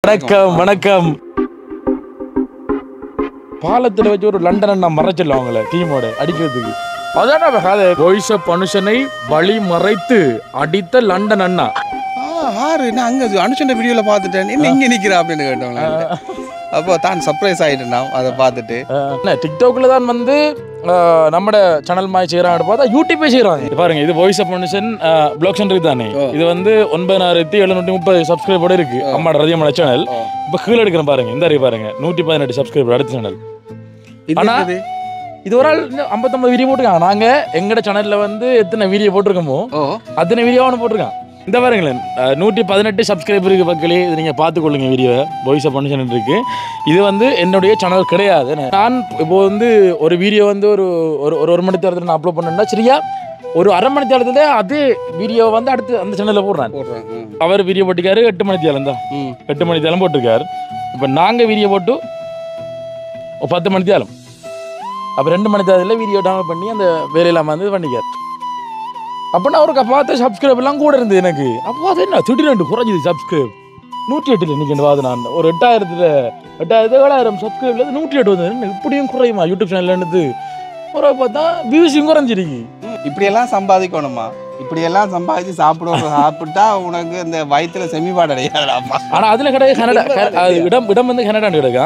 வணக்கம் வணக்கம். பாலத்தில் வச்சு ஒரு லண்டன் அண்ணா மறைச்சிடலாம் அவங்கள டீமோட அடிக்கிறதுக்கு. அதான் கதை. வாய்ஸ் ஆஃப் மனுஷனை வழி மறைத்து அடித்த லண்டன் அண்ணா. நான் அங்கே அனுஷன் வீடியோவில் பார்த்துட்டேன், என்ன இங்கே நிற்கிறா அப்படின்னு கேட்டோம்ல. அப்போ தான் சர்ப்ரைஸ் ஆகிட்டேன் நான் அதை பார்த்துட்டு. டிக்டாக்ல தான் வந்து நம்ம சேனல் மாதிரி செய்யறாங்க, பார்த்தா யூடியூப்பே செய்யறாங்க. பாருங்க, இது வாய்ஸ் ஆஃப் மனுஷன் பிளாக் சென்டர் தானே. இது வந்து 9730 சப்ஸ்கிரைபரோட இருக்கு அம்மாட ரதியம்மாட சேனல். இப்போ கீழே எடுக்கிறேன் பாருங்க, இந்த அறிவு பாருங்க, 118 சப்ஸ்கிரைபர் அடுத்த சேனல். ஆனா இது ஒரு ஆள் 59 வீடியோ போட்டிருக்காங்க. நாங்க எங்கட சேனல்ல வந்து எத்தனை வீடியோ போட்டிருக்கோமோ அத்தனை வீடியோ ஒன்று போட்டிருக்கான். இந்த பாருங்களேன், 118 சப்ஸ்கிரைபருக்கு பக்கலே இது நீங்கள் பார்த்துக்கொள்ளுங்க. வீடியோ வாய்ஸ் ஆஃப் மனுஷன் இருக்கு. இது வந்து என்னுடைய சேனல் கிடையாது. நான் இப்போ வந்து ஒரு வீடியோ வந்து ஒரு மணி நேரத்தில் நான் அப்லோட் பண்ணேன்னா சரியா ஒரு அரை மணி நேரத்துல அதே வீடியோ வந்து அடுத்து அந்த சேனலில் போடுறேன். அவர் வீடியோ போட்டிருக்காரு 8 மணி நேரம் தான், 8 மணி நேரம் போட்டிருக்காரு. இப்போ நாங்கள் வீடியோ போட்டு 10 மணி நேரம், அப்போ 2 மணி நேரத்தில் வீடியோ டவுன்லோட் பண்ணி அந்த வேலையெல்லாம் வந்து பண்ணிக்கார். அப்போ நான் அவருக்கு பார்த்து சப்ஸ்கிரைப் எல்லாம் கூட இருந்தது எனக்கு. அப்போ அது என்ன திடீர்னு குறைஞ்சிது சப்ஸ்கிரைப். 108 இன்னைக்கு வாது நான் ஒரு 7,000 சப்ஸ்கிரைப்ல 108 வந்து இப்படியும் குறையுமா யூடியூப் சேனல்ல இருந்து ஒரு பார்த்தா வியூஸும் குறைஞ்சிருக்கு. இப்படியெல்லாம் சம்பாதிக்கணுமா? இப்படியெல்லாம் சம்பாதிச்சு சாப்பிட்டா உனக்கு இந்த வயிற்றுல செமிபாடு அடையாதாப்பா. ஆனால் அதில் கிடையாது கனடா. இடம் வந்து கனடான்னு கிடைக்கா.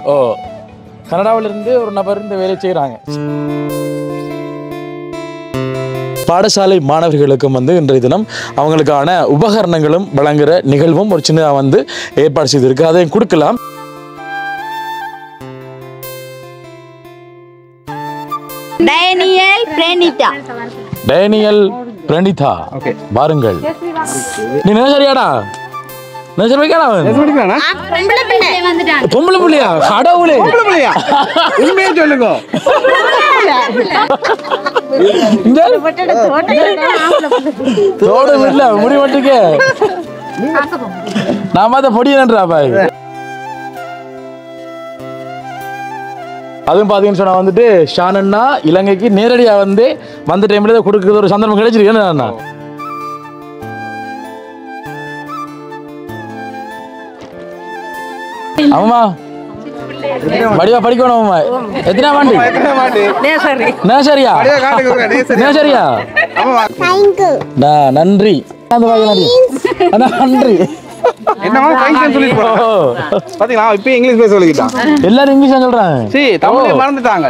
ஓ, கனடாவில் இருந்து ஒரு நபர் இந்த வேலை செய்கிறாங்க. பாடசாலை மாணவர்களுக்கும் வந்து இன்றைய தினம் அவங்களுக்கான உபகரணங்களும் வழங்குற நிகழ்வும் ஒரு சின்னதாக வந்து ஏற்பாடு செய்திருக்கு. அதையும் கொடுக்கலாம். டேனியல் பிரணிதா பாருங்கள். நீ சரியாடா பொம்பளை புள்ளியா? கடவுளே, உண்மையே சொல்லுங்க. முடிவட்டுக்கு நாம அதை பொடியன்றா. அதுவும் பாத்தீங்கன்னு சொன்னா வந்துட்டு ஷான் அண்ணா இலங்கைக்கு நேரடியா வந்து வந்த டைம்ல கொடுக்கறது ஒரு சந்தர்ப்பம் கிடைச்சிருக்கு. ஆமா வடிவா படிக்கணும். எத்தனை வாண்டி? நேசரியா? நேசரியா? நன்றி நன்றி. எல்லாரும் இங்கிலீஷ் சொல்றாங்க, மறந்துட்டாங்க.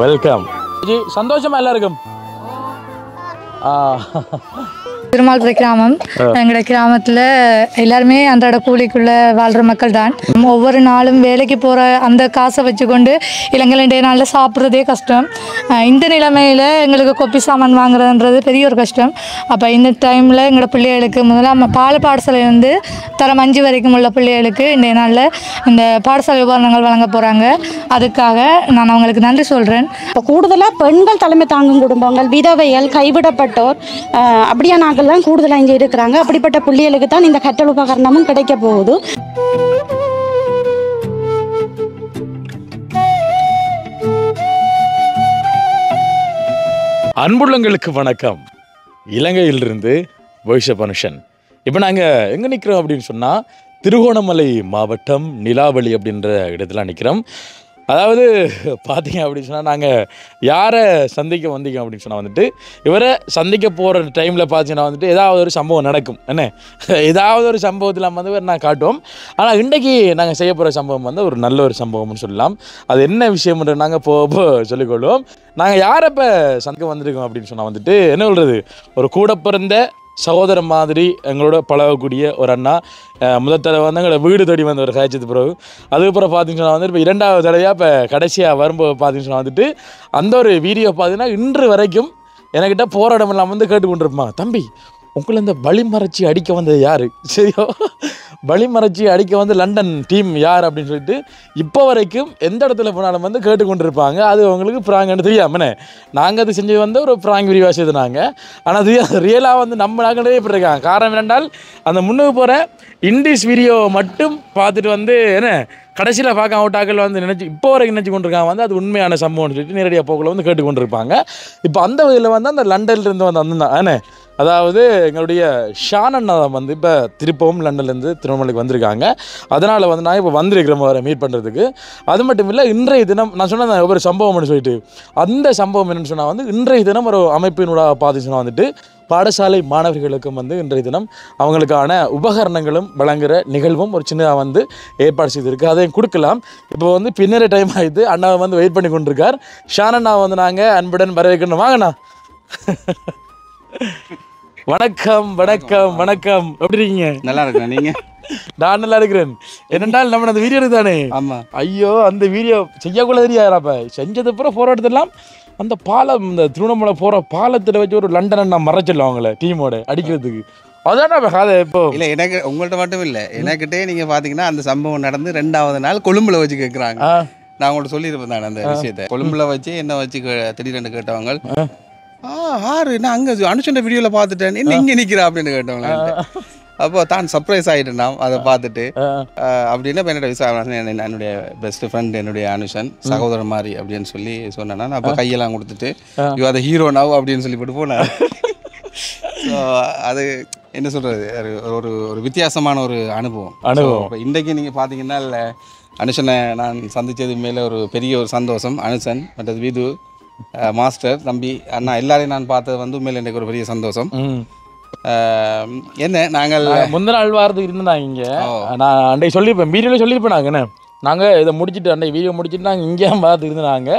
வெல்கம். சந்தோஷமா எல்லாருக்கும். திருமால்துறை கிராமம். எங்களோட கிராமத்தில் எல்லாருமே அன்றாட கூலிக்குள்ள வாழ்கிற மக்கள் தான். ஒவ்வொரு நாளும் வேலைக்கு போகிற அந்த காசை வச்சுக்கொண்டு இலங்கை நாளில் சாப்பிட்றதே கஷ்டம். இந்த நிலைமையில் எங்களுக்கு கொப்பி சாமான் வாங்குறதுன்றது பெரிய ஒரு கஷ்டம். அப்போ இந்த டைமில் எங்களோட பிள்ளைகளுக்கு முதல்ல பாடசாலை வந்து தரம் 5 வரைக்கும் உள்ள பிள்ளைகளுக்கு இன்றைய நாளில் இந்த பாடசாலை உபகரணங்கள் வழங்க போகிறாங்க. அதுக்காக நான் அவங்களுக்கு நன்றி சொல்கிறேன். இப்போ கூடுதலாக பெண்கள் தலைமை தாங்கும் குடும்பங்கள், விதவைகள், கைவிடப்பட்டோர் அப்படியான நாங்கள்லாம் கூடுதலாக இங்கே இருக்கிறாங்க. அப்படிப்பட்ட புள்ளிகளுக்கு தான் இந்த கற்றல் உபகரணமும் கிடைக்க போகுது. அன்புள்ளங்களுக்கு வணக்கம். இலங்கையிலிருந்து வாய்ஸ் ஆஃப் மனுஷன். இப்போ நாங்கள் எங்கே நிற்கிறோம் அப்படின்னு சொன்னால் திருகோணமலை மாவட்டம் நிலாவளி அப்படின்ற இடத்துல நிற்கிறோம். அதாவது பார்த்தீங்க அப்படின்னு சொன்னால் நாங்கள் யாரை சந்திக்க வந்தீங்க அப்படின்னு சொன்னால் வந்துட்டு இவரை சந்திக்க போகிற டைமில் பார்த்தீங்கன்னா வந்துட்டு ஏதாவது ஒரு சம்பவம் நடக்கும். என்ன ஏதாவது ஒரு சம்பவத்தில் வந்து நான் காட்டுவோம். ஆனால் இன்றைக்கி நாங்கள் செய்ய போகிற சம்பவம் வந்து ஒரு நல்ல ஒரு சம்பவம்னு சொல்லலாம். அது என்ன விஷயம்ன்ற நாங்கள் போக சொல்லிக்கொள்வோம். நாங்கள் யாரை இப்போ சந்திக்க வந்திருக்கோம் அப்படின்னு சொன்னால் வந்துட்டு என்ன சொல்கிறது, ஒரு கூட பிறந்த சகோதரன் மாதிரி எங்களோட பழகக்கூடிய ஒரு அண்ணா. முதல் தடவை வந்து எங்களை வீடு தேடி வந்த ஒரு காய்ச்சது பிறகு அதுக்கப்புறம் பார்த்தீங்கன்னா வந்து இப்போ 2வது தடவையாக இப்போ கடைசியாக வரும்போது பார்த்தீங்கன்னா வந்துட்டு அந்த ஒரு வீடியோ பார்த்தீங்கன்னா இன்று வரைக்கும் என்கிட்ட போராட்டம் இல்லாமல் வந்து கேட்டுக்கொண்டிருப்பான். தம்பி, உங்களை இந்த வழிமறைச்சி அடிக்க வந்தது யார்? சரியோ, வழிமறைச்சி அடிக்க வந்து லண்டன் டீம் யார் அப்படின்னு சொல்லிட்டு இப்போ வரைக்கும் எந்த இடத்துல போனாலும் வந்து கேட்டுக்கொண்டிருப்பாங்க. அது அவங்களுக்கு ப்ராங்க்னு தெரியாமனே. நாங்கள் அது செஞ்சது வந்து ஒரு ப்ராங்க் விரிவாக செய்தாங்க. ஆனால் அது ரியலாக வந்து நம்ம நாங்களே இப்படி இருக்காங்க. காரணம் என்னென்றால் அந்த முன்னுக்கு போகிற இண்டிஸ் வீடியோ மட்டும் பார்த்துட்டு வந்து என்ன கடைசியில் பார்க்க அவுட்டாக்கள் வந்து நினச்சி இப்போ வரைக்கும் நினச்சி கொண்டிருக்காங்க வந்து அது உண்மையான சம்பவம்னு சொல்லிட்டு நேரடியாக போக்குள்ள வந்து கேட்டுக்கொண்டிருப்பாங்க. இப்போ அந்த வகையில் வந்து அந்த லண்டன்லேருந்து வந்து அந்த என்ன அதாவது எங்களுடைய ஷான் அண்ணா வந்து இப்போ திருப்பவும் லண்டன்லேருந்து திருவண்ணாமலைக்கு வந்திருக்காங்க. அதனால் வந்து நான் இப்போ வந்திருக்கிறோம் அவரை மீட் பண்ணுறதுக்கு. அது மட்டும் இல்லை, இன்றைய தினம் நான் சொன்னேன் ஒரு சம்பவம்னு சொல்லிட்டு, அந்த சம்பவம் என்னென்னு சொன்னால் வந்து இன்றைய தினம் ஒரு அமைப்பினோட பார்த்துச்சுன்னா வந்துட்டு பாடசாலை மாணவர்களுக்கும் வந்து இன்றைய தினம் அவங்களுக்கான உபகரணங்களும் வழங்குகிற நிகழ்வும் ஒரு சின்னதாக வந்து ஏற்பாடு செய்திருக்கு. அதையும் கொடுக்கலாம். இப்போ வந்து பின்னரே டைம் ஆகிடுது. அண்ணாவை வந்து வெயிட் பண்ணி கொண்டிருக்கார். ஷான் அண்ணா வந்து நாங்கள் அன்புடன் வரவேற்கணும். வாங்கண்ணா. வணக்கம் வணக்கம் வணக்கம். எப்படி இருக்கீங்க? நல்லா இருக்கேன். நீங்க? நான் நல்லா இருக்கிறேன். என்னென்றால் நம்ம அந்த வீடியோ தானே. ஆமாம். ஐயோ, அந்த வீடியோ செய்யக்குள்ள தெரியாதாப்ப. செஞ்சது அப்புறம் போகிற இடத்துலாம் அந்த பாலம், இந்த திருவண்ணாமலை போகிற பாலத்தில் வச்சு ஒரு லண்டனை நான் மறைச்சிடலாம் அவங்கள டீமோட அடிக்கிறதுக்கு. அதான் கதை. இப்போ இல்லை, எனக்கு உங்கள்கிட்ட மட்டும் இல்லை, எனக்கிட்டே நீங்கள் பார்த்தீங்கன்னா அந்த சம்பவம் நடந்து 2வது நாள் கொழும்புல வச்சு கேட்குறாங்க. நான் உங்கள்கிட்ட சொல்லியிருப்பேன் நான் அந்த விஷயத்தை. கொழும்புல வச்சு என்ன வச்சு திடீரென்று கேட்டவங்க, ஆறு நான் அங்கே அனுஷன் வீடியோவில் பார்த்துட்டேன், என்ன இங்கே நிற்கிறா அப்படின்னு கேட்டவங்க. அப்போ தான் சர்ப்ரைஸ் ஆகிட்டேன் நான் அதை பார்த்துட்டு. அப்படின்னா இப்போ என்னோட விசாரணை என்னுடைய பெஸ்ட் ஃப்ரெண்ட் என்னுடைய அனுஷன் சகோதரன் மாதிரி அப்படின்னு சொல்லி சொன்னேன். நான் அப்போ கையெல்லாம் கொடுத்துட்டு யூ அதை ஹீரோ நவ் அப்படின்னு சொல்லி போட்டு போனேன். ஸோ அது என்ன சொல்கிறது, ஒரு ஒரு வித்தியாசமான ஒரு அனுபவம். இப்போ இன்றைக்கு நீங்கள் பார்த்தீங்கன்னா இல்லை, அனுஷனை நான் சந்தித்தது மேலே ஒரு பெரிய ஒரு சந்தோஷம். அனுஷன் மற்றது விது மாஸ்டர் தம்பி அண்ணா எல்லாரையும் நான் பார்த்தது வந்து உண்மையில் எனக்கு ஒரு பெரிய சந்தோஷம். என்ன நாங்கள் முந்தின நாள் வாரத்துக்கு இருந்தாங்க இங்கே. நான் அன்றைக்கு சொல்லியிருப்பேன், வீடியோவில் சொல்லியிருப்பேன். நாங்கள் இதை முடிச்சுட்டு அன்றைக்கு வீடியோ முடிச்சுட்டு நாங்கள் இங்கே பார்த்து இருந்தாங்க.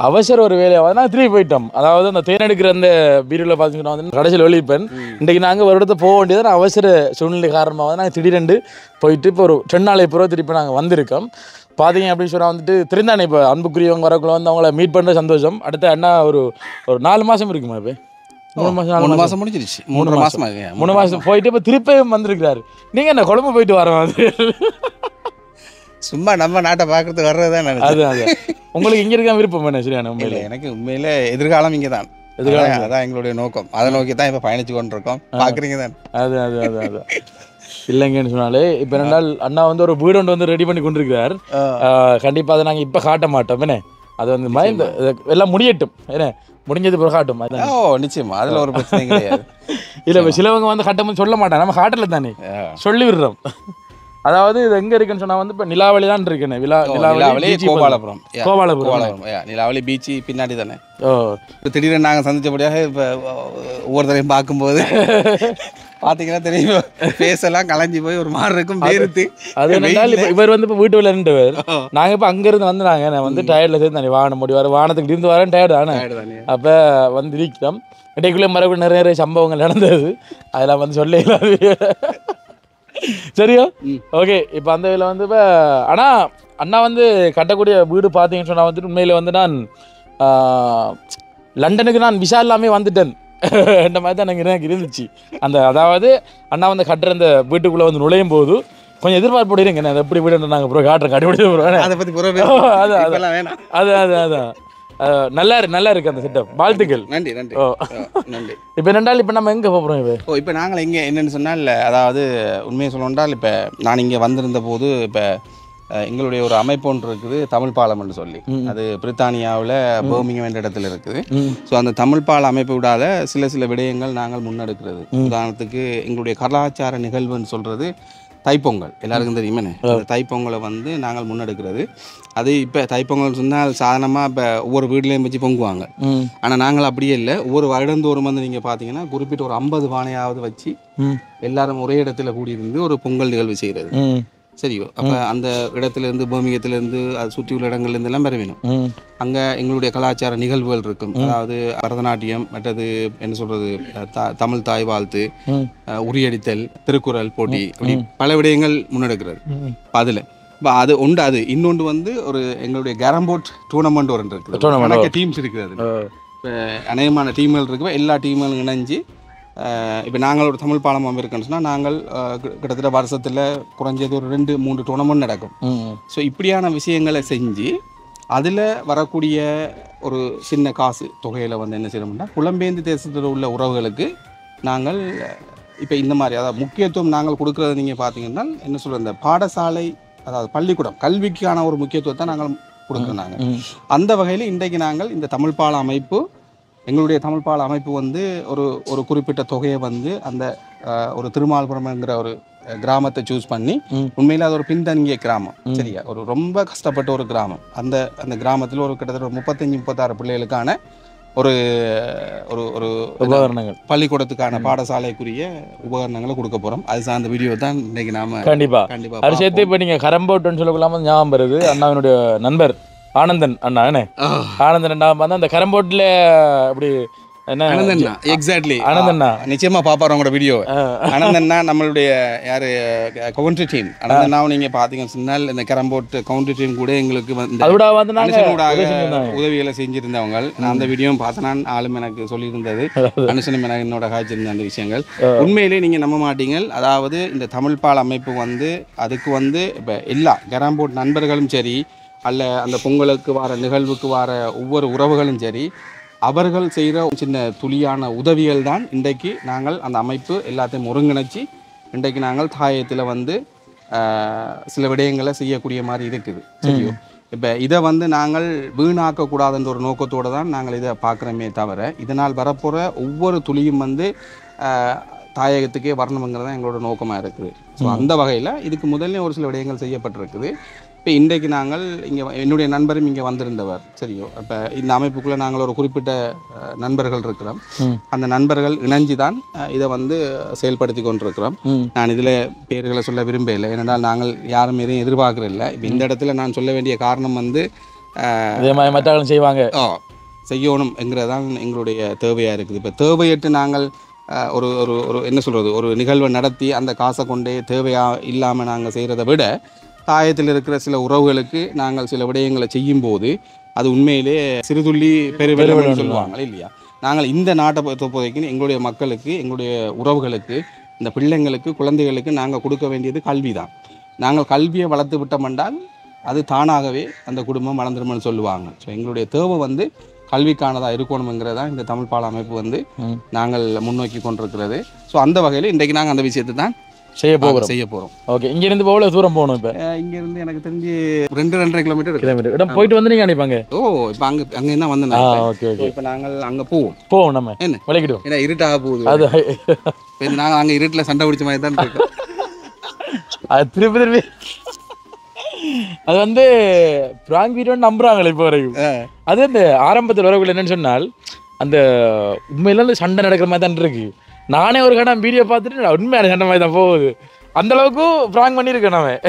அவசர ஒரு வேலையாக நாங்கள் திரும்பி போயிட்டோம். அதாவது அந்த தேனெடுக்கிற அந்த வீடியோவில் பார்த்துக்கிட்டோம் வந்து கடைசியில் வெளியிப்பேன். இன்றைக்கு நாங்கள் ஒரு இடத்த போக வேண்டியது அவசர சூழ்நிலை காரணமாக வந்து நாங்கள் திடீரெண்டு போயிட்டு இப்போ ஒரு 2 நாளை பிறகு திருப்பி நாங்கள் வந்திருக்கோம். பார்த்தீங்க அப்படின்னு சொன்னால் வந்துட்டு தெரிந்தானே இப்போ அன்புக்குரியவங்க வரக்குள்ள வந்து அவங்கள மீட் பண்ணுற சந்தோஷம். அடுத்த அண்ணா ஒரு 4 மாதம் இருக்குமா? இப்போ 3 மாதம் முடிஞ்சிருச்சு. 3 மாதம் போயிட்டு இப்போ திருப்பியும் வந்திருக்கிறாரு. நீங்கள் என்ன கொழும்பு போயிட்டு வரோம்? அது சும்மா நம்ம நாட்டை பார்க்கறதுக்கு வர்றது தான் நினைச்சேன். அது உங்களுக்கு இங்கே இருக்க விருப்பம் என்ன? சரியான உண்மையில் எனக்கு உண்மையிலே எதிர்காலம் இங்கே தான். எதிர்காலம் அதான் எங்களுடைய நோக்கம். அதை நோக்கி தான் இப்போ பயணிச்சு கொண்டிருக்கோம். பார்க்குறீங்க தான். அது இல்லைங்கன்னு சொன்னாலே இப்போ 2 நாள் அண்ணா வந்து ஒரு வீடு ஒன்று வந்து ரெடி பண்ணி கொண்டிருக்கிறார். கண்டிப்பாக அதை நாங்கள் இப்போ காட்ட மாட்டோம். என்ன அது வந்து மைண்ட் எல்லாம் முடியட்டும். என்ன முடிஞ்சது பிறகு காட்டும். நிச்சயமா அதில் ஒரு பிரச்சனை கிடையாது. இல்லை இப்போ சிலவங்க வந்து கட்டமும் சொல்ல மாட்டாங்க. நம்ம காட்டல தானே சொல்லி விடுறோம். அதாவது இது எங்கே இருக்குன்னு சொன்னால் வந்து இப்போ நிலாவளி தான் இருக்குன்னு. நிலாவளி கோபாலபுரம். நிலாவளி பீச்சு பின்னாடி தானே. இப்போ திடீர்னு நாங்கள் சந்திச்சபடியாக இப்போ ஒவ்வொருத்தரையும் பார்க்கும்போது பார்த்தீங்கன்னா தெரியும், ஃபேஸ் எல்லாம் கலைஞ்சி போய் ஒரு மாதிரி இருக்கும். வேறுத்து அது இப்போ இவர் வந்து இப்போ வீட்டு விளையாண்டுவர். நாங்கள் இப்போ அங்கேருந்து வந்து நான் வந்து டயர்டில் சேர்ந்து தானே வாகனம் முடி வர வாகனத்துக்கு இருந்து வரேன் டயர்டு தானே. அப்போ வந்து இருக்கிறோம். இடைக்குள்ளே மறுபடியும் நிறைய சம்பவங்கள் நடந்தது. அதெல்லாம் வந்து சொல்ல இல்லாது. சரியா? ஓகே. இப்போ அந்த இதில் வந்து இப்போ ஆனால் அண்ணா வந்து கட்டக்கூடிய வீடு பார்த்தீங்கன்னு சொன்னால் வந்துட்டு உண்மையில் வந்து நான் லண்டனுக்கு நான் விசா இல்லாமல் வந்துட்டேன். இந்த மாதிரி தான் எனக்கு இருந்துச்சு. அந்த அதாவது அண்ணா வந்து கட்டுற அந்த வீட்டுக்குள்ளே வந்து நுழையும் போது கொஞ்சம் எதிர்பார்ப்பு இருங்க. என்ன எப்படி வீடு நாங்கள் ப்ரோ காட்டுறேன் கண்டுபிடிச்சு அதை பற்றி அதான் நல்லா இருக்கு அந்த செட்டப். வாழ்த்துக்கள். நன்றி நன்றி நன்றி. இப்போ என்னென்றால் இப்போ நம்ம எங்கே போகிறோம்? இப்போ நாங்கள் இங்கே என்னென்னு சொன்னால், அதாவது உண்மையை சொல்லணுன்றால் இப்போ நான் இங்கே வந்திருந்த போது இப்போ எங்களுடைய ஒரு அமைப்பு ஒன்று இருக்குது, தமிழ் பாலம்னு சொல்லி. அது பிரித்தானியாவில் பர்மிங்ஹாம் என்ற இடத்துல இருக்குது. ஸோ அந்த தமிழ் பால அமைப்பு விடாத சில விடயங்கள் நாங்கள் முன்னெடுக்கிறது. உதாரணத்துக்கு எங்களுடைய கலாச்சார நிகழ்வுன்னு சொல்கிறது தைப்பொங்கல். எல்லாருக்கும் தெரியுமே. அந்த தைப்பொங்கலை வந்து நாங்கள் முன்னெடுக்கிறது. அது இப்போ தைப்பொங்கல் சொன்னால் சாதாரணமாக இப்போ ஒவ்வொரு வீட்லேயும் வச்சு பொங்குவாங்க. ஆனால் நாங்கள் அப்படியே இல்லை. ஒவ்வொரு வருடந்தோறும் வந்து நீங்கள் பார்த்தீங்கன்னா குறிப்பிட்ட ஒரு 50 பானையாவது வச்சு எல்லாரும் ஒரே இடத்துல கூடியிருந்து ஒரு பொங்கல் நிகழ்வு செய்கிறது. சரியோ? அப்போ அந்த இடத்துலேருந்து பர்மிங்கத்திலேருந்து அது சுற்றி உள்ள இடங்கள்லேருந்து எல்லாம் வர வேணும். அங்கே எங்களுடைய கலாச்சார நிகழ்வுகள் இருக்கும். அதாவது பரதநாட்டியம், மற்றது என்ன சொல்கிறது, தமிழ் தாய் வாழ்த்து, உரியடித்தல், திருக்குறள் போட்டி, இப்படி பல விடயங்கள் முன்னெடுக்கிறது. அதில் இப்போ அது உண்டு. அது இன்னொன்று வந்து ஒரு எங்களுடைய கேரம்போர்ட் டூர்னமெண்ட் ஒரு இருக்குது. டீம்ஸ் இருக்குது. அது இப்போ அநேகமான டீம்கள் இருக்குது. எல்லா டீம்களும் இணைஞ்சு இப்போ நாங்கள் ஒரு தமிழ் பாலம் இருக்குன்னு சொன்னால் நாங்கள் கிட்டத்தட்ட வருஷத்தில் குறைஞ்சது ஒரு 2-3 டூர்னமெண்ட் நடக்கும். ஸோ இப்படியான விஷயங்களை செஞ்சு அதில் வரக்கூடிய ஒரு சின்ன காசு தொகையில் வந்து என்ன செய்யணும்னா புலம்பெயர்ந்து தேசத்தில் உள்ள உறவுகளுக்கு நாங்கள் இப்போ இந்த மாதிரி அதாவது முக்கியத்துவம் நாங்கள் கொடுக்குறது. நீங்கள் பார்த்தீங்கன்னா என்ன சொல்கிற இந்த பாடசாலை, அதாவது பள்ளிக்கூடம் கல்விக்கான ஒரு முக்கியத்துவத்தை நாங்கள் கொடுக்குறோம். நாங்கள் அந்த வகையில் இன்றைக்கு நாங்கள் இந்த தமிழ் பால அமைப்பு எங்களுடைய தமிழ் பால அமைப்பு வந்து ஒரு ஒரு குறிப்பிட்ட தொகையை வந்து அந்த ஒரு திருமால்புரம்ங்கிற ஒரு கிராமத்தை சூஸ் பண்ணி உண்மையில் அது ஒரு பின்தங்கிய கிராமம் சரியா, ஒரு ரொம்ப கஷ்டப்பட்ட ஒரு கிராமம். அந்த அந்த கிராமத்தில் ஒரு கிட்டத்தட்ட ஒரு 35-36 பிள்ளைகளுக்கான ஒரு ஒரு ஒரு உபகரணங்கள், பள்ளிக்கூடத்துக்கான பாடசாலைக்குரிய உபகரணங்களை கொடுக்க போகிறோம். அது சார்ந்த வீடியோ தான் இன்றைக்கி நாம கண்டிப்பா அது சேர்த்து இப்போ நீங்கள் கரம்போட்டுன்னு சொல்லக்கூடாம ஞாபகம் வருது. அண்ணாவினுடைய நண்பர் ஆனந்தன் அண்ணா என்ன ஆனந்தன் அண்ணா வந்து அந்த கரம்போட்டில் அப்படி என்ன ஆனந்தண்ணா எக்ஸாக்ட்லி ஆனந்தண்ணா நிச்சயமா பாப்பாரு உங்களோட வீடியோ. ஆனந்தண்ணா நம்மளுடைய யாரு கவுண்ட்ரி டீம் ஆனந்தண்ணாவும் நீங்க பாத்தீங்கன்னு சொன்னால் இந்த கரம்போட் கவுண்ட்ரி டீம் கூட எங்களுக்கு உதவிகளை செஞ்சிருந்தவங்க. நான் அந்த வீடியோவும் பார்த்தேன், ஆளும் எனக்கு சொல்லியிருந்தது, அனுசனும் எனக்கு என்னோட காய்ச்சிருந்த அந்த விஷயங்கள் உண்மையிலே நீங்க நம்ப மாட்டீங்க. அதாவது இந்த தமிழ் பால் அமைப்பு வந்து அதுக்கு வந்து இப்போ எல்லா கரம்போட் நண்பர்களும் சரி, அல்ல அந்த பொங்கலுக்கு வர நிகழ்வுக்கு வர ஒவ்வொரு உறவுகளும் சரி, அவர்கள் செய்கிற சின்ன துளியான உதவிகள் தான் இன்றைக்கு நாங்கள் அந்த அமைப்பு எல்லாத்தையும் ஒருங்கிணைச்சி இன்றைக்கு நாங்கள் தாயத்தில் வந்து சில விடயங்களை செய்யக்கூடிய மாதிரி இருக்குது சரியோ. இப்போ இதை வந்து நாங்கள் வீணாக்கக்கூடாதுன்ற ஒரு நோக்கத்தோடு தான் நாங்கள் இதை பார்க்குறோமே தவிர, இதனால் வரப்போகிற ஒவ்வொரு துளியும் வந்து தாயகத்துக்கே வரணுங்கிறது தான் எங்களோட நோக்கமாக இருக்குது. ஸோ அந்த வகையில் இதுக்கு முதல்ல ஒரு சில விடயங்கள் செய்யப்பட்டிருக்குது. இப்போ இன்றைக்கு நாங்கள் இங்கே என்னுடைய நண்பரும் இங்கே வந்திருந்தவர் சரியோ. இப்போ இந்த அமைப்புக்குள்ளே நாங்கள் ஒரு குறிப்பிட்ட நண்பர்கள் இருக்கிறோம். அந்த நண்பர்கள் இணைஞ்சு தான் இதை வந்து செயல்படுத்தி கொண்டிருக்கிறோம். நான் இதில் பேர்களை சொல்ல விரும்பவில்லை, ஏனென்றால் நாங்கள் யாரும் எதையும் எதிர்பார்க்குறதில்லை. இப்போ இந்த இடத்துல நான் சொல்ல வேண்டிய காரணம் வந்து மற்றவர்களும் செய்வாங்க செய்யணும் என்கிறதான் எங்களுடைய தேவையாக இருக்குது. இப்போ தேவையிட்டு நாங்கள் ஒரு ஒரு ஒரு என்ன சொல்கிறது, ஒரு நிகழ்வை நடத்தி அந்த காசை கொண்டே தேவையாக இல்லாமல் நாங்கள் செய்கிறத விட, தாயத்தில் இருக்கிற சில உறவுகளுக்கு நாங்கள் சில விடயங்களை செய்யும் போது அது உண்மையிலே சிறுதுள்ளி பெருவெள்ளம்னு சொல்லுவாங்க இல்லையா. நாங்கள் இந்த நாட்டை பொறுத்தவரைக்கும் எங்களுடைய மக்களுக்கு, எங்களுடைய உறவுகளுக்கு, இந்த பிள்ளைங்களுக்கு, குழந்தைகளுக்கு நாங்கள் கொடுக்க வேண்டியது கல்வி தான். நாங்கள் கல்வியை வளர்த்து விட்டோம்னால் அது தானாகவே அந்த குடும்பம் வளர்ந்துருமென்னு சொல்லுவாங்க. ஸோ எங்களுடைய தேவை வந்து கல்விக்கானதாக இருக்கணுங்கிறதான் இந்த தமிழ் பால அமைப்பு வந்து நாங்கள் முன்னோக்கி கொண்டிருக்கிறது. ஸோ அந்த வகையில் இன்றைக்கு நாங்கள் அந்த விஷயத்தை தான் செய்ய போகிறோம். ஓகே, இங்கேருந்து எவ்வளோ தூரம் போகணும்? இப்போ இங்கேருந்து எனக்கு தெரிஞ்சு 2-2.5 கிலோமீட்டர் இடம் போயிட்டு வந்து நீங்கள் நினைப்பாங்க. இப்போ அங்கே தான் வந்து ஓகே ஓகே. இப்போ நாங்கள் அங்கே போவோம் நம்ம என்ன விளைக்கிடுவோம், ஏன்னா இருட்டாக போகுது. அது இப்போ நாங்கள் அங்கே இருட்டில் சண்டை பிடிச்ச மாதிரி தான் இருக்கோம். அது திருப்பி அது வந்து பிராங்க் வீடியோ நம்புறாங்களே இப்போ வரைக்கும். அது அந்த ஆரம்பத்தில் வரக்குள்ள என்னன்னு சொன்னால் அந்த உண்மையில சண்டை நடக்கிற மாதிரி தான் இருக்கு. நானே ஒரு கடை வீடியோ பார்த்துட்டு உண்மையான சண்டை மாதிரி தான் போகுது. அந்த அளவுக்கு பிராங்க் பண்ணியிருக்கேன் நான்.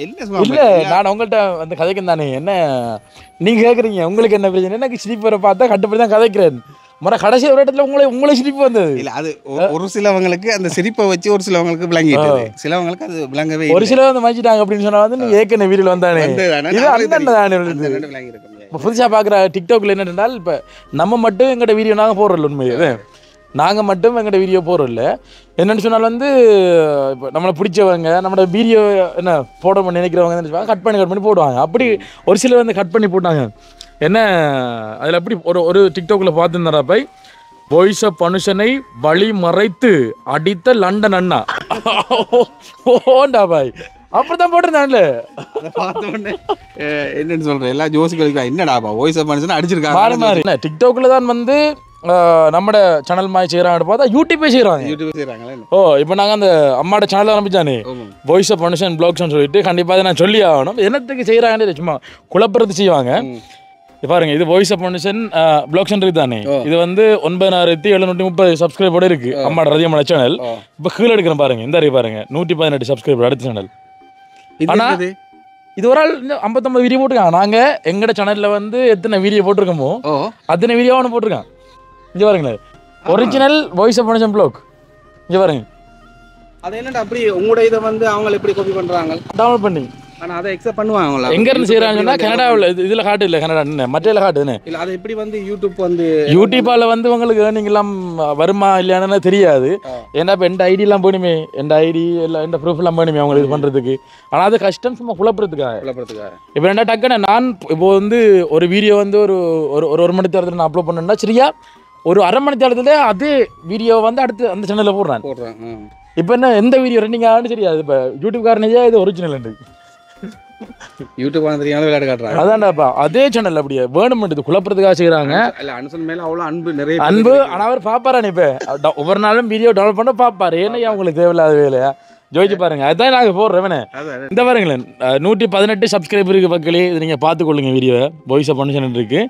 இல்லை, நான் உங்கள்கிட்ட அந்த கதைக்கு தானே என்ன நீங்கள் கேட்குறீங்க, உங்களுக்கு என்ன பிரச்சனை? எனக்கு சிரிப்பை பார்த்தா கட்டுப்படி தான் கதைக்கிறேன். கடைசி ஒரு இடத்துல உங்களை சிரிப்பு வந்தது. இல்லை, அது ஒரு சிலவங்களுக்கு அந்த சிரிப்பை வச்சு ஒரு சிலவங்களுக்கு விளங்கிட்டு, சிலவங்களுக்கு அது விளங்கவே, ஒரு சிலர் வந்து மதிச்சிட்டாங்க அப்படின்னு சொன்னா வந்து நீ ஏற்கனவே வீடியோவில் வந்தானே இப்போ புதுசாக பார்க்குற டிக்டாக்ல என்னென்னால் இப்போ நம்ம மட்டும் எங்களோட வீடியோ நாங்கள் போடுறோம். உண்மையே நாங்கள் மட்டும் எங்களோட வீடியோ போடுறோம். இல்லை என்னென்னு சொன்னால் வந்து இப்போ நம்மளை பிடிச்சவங்க நம்மளோட வீடியோ என்ன போட நினைக்கிறவங்க நினைச்சுவாங்க, கட் பண்ணி போடுவாங்க. அப்படி ஒரு சிலர் வந்து கட் பண்ணி போட்டாங்க. என்ன அதில் அப்படி ஒரு டிக்டாக்ல பார்த்துருந்தாரா போய் வாய்ஸ் ஆஃப் மனுஷனை வழி மறைத்து அடித்த லண்டன் அண்ணா ஓண்டா பாய் அப்படித்தான் போட்டிருந்தான்ல. பார்த்தோன்னே என்னன்னு சொல்கிறேன், எல்லா ஜோசிகளுக்கு என்னடாப்பா வாய்ஸ் ஆஃப் மனுஷனை அடிச்சிருக்காங்க மாறி. டிக்டாக்ல தான் வந்து நம்மட சேனல் மாதிரி செய்கிறாங்க பார்த்தா யூடியூப்பே செய்கிறாங்க. இப்போ நாங்கள் அந்த அம்மாவோட சேனல் ஆரம்பிச்சானே வாய்ஸ் ஆஃப் மனுஷன் பிளாக்ஸ்ன்னு சொல்லிட்டு கண்டிப்பாக அதை நான் சொல்லி ஆகணும். என்னத்துக்கு செய்கிறாங்கன்னு சும்மா குழப்பறது செய்வாங்க. பாருங்க, இது வாய்ஸ் ஆஃப் மனுஷன் பிளாக் சென்டர் தானே. இது வந்து 9730 சப்ஸ்கிரைபரோட இருக்கு அம்மாட ரதியம்மாட சேனல். இப்போ கீழே எடுக்கிறேன் பாருங்க, இந்த அறிவு பாருங்க 118 சப்ஸ்கிரைபர் அடுத்த சேனல். ஆனால் இது ஒரு ஆள் 59 வீடியோ போட்டிருக்காங்க. நாங்கள் எங்கட சேனலில் வந்து எத்தனை வீடியோ போட்டிருக்கோமோ அத்தனை வீடியோ ஒன்று போட்டிருக்கான். இங்கே பாருங்களேன், ஒரிஜினல் வாய்ஸ் ஆஃப் மனுஷன் பிளாக். இங்கே பாருங்க, அது என்னடா அப்படி உங்களோட இதை வந்து அவங்க எப்படி காப்பி பண்ணுறாங்க டவுன்லோட் பண்ணி. ஆனால் அதை எக்ஸப்ட் பண்ணுவாங்களா? எங்கேருந்து செய்கிறாங்கன்னா கனடாவில் இதில் காட்டு இல்லை, கனடா என்ன மற்ற காட்டுன்னு இல்லை. அதை எப்படி வந்து யூடியூப்பால் வந்து உங்களுக்கு நீங்களாம் வருமா இல்லையானு தெரியாது. ஏன்னா இப்போ எந்த ஐடியெல்லாம் போகணுமே, எந்த ஐடி இல்லை எந்த ப்ரூஃப்லாம் போகணுமே அவங்களுக்கு இது பண்ணுறதுக்கு. ஆனால் அது கஷ்டம் சும்மா குழப்பறதுக்காக. இப்போ என்ன டக்குன்னு நான் இப்போ வந்து ஒரு வீடியோ வந்து ஒரு மணி நேரத்தில் நான் அப்லோட் பண்ணேன்னா சரியா ஒரு அரை மணி நேரத்துல அதே வீடியோ வந்து அடுத்து அந்த சேனலில் போடுறேன். இப்போ என்ன எந்த வீடியோ ரன்னிங் ஆகுன்னு தெரியாது. இப்போ யூடியூப்காரனையே இது ஒரிஜினல் யூடியூப் தெரியாத விளையாட காட்டுறாங்க. அதான்டாப்பா அதே சேனல் அப்படியே வேணுமெண்டு குழப்பறதுக்காக செய்கிறாங்க. இல்ல அனுசன் மேல அவ்வளோ அன்பு நிறைய அன்பு. ஆனால் அவர் பார்ப்பாரா இப்போ ஒவ்வொரு நாளும் வீடியோ டவுன்லோட் பண்ண பார்ப்பாரு. ஏன்னா அவங்களுக்கு தேவையில்லாத வேலையா ஜோதிச்சு பாருங்க. அதுதான் நாங்கள் போடுறேன். இந்த பாருங்களேன் 118 சப்ஸ்கிரைபருக்கு பக்கலே இது நீங்கள் பார்த்துக்கொள்ளுங்க. வீடியோ வாய்ஸ் ஆஃப் ஃபவுண்டேஷன் இருக்குது.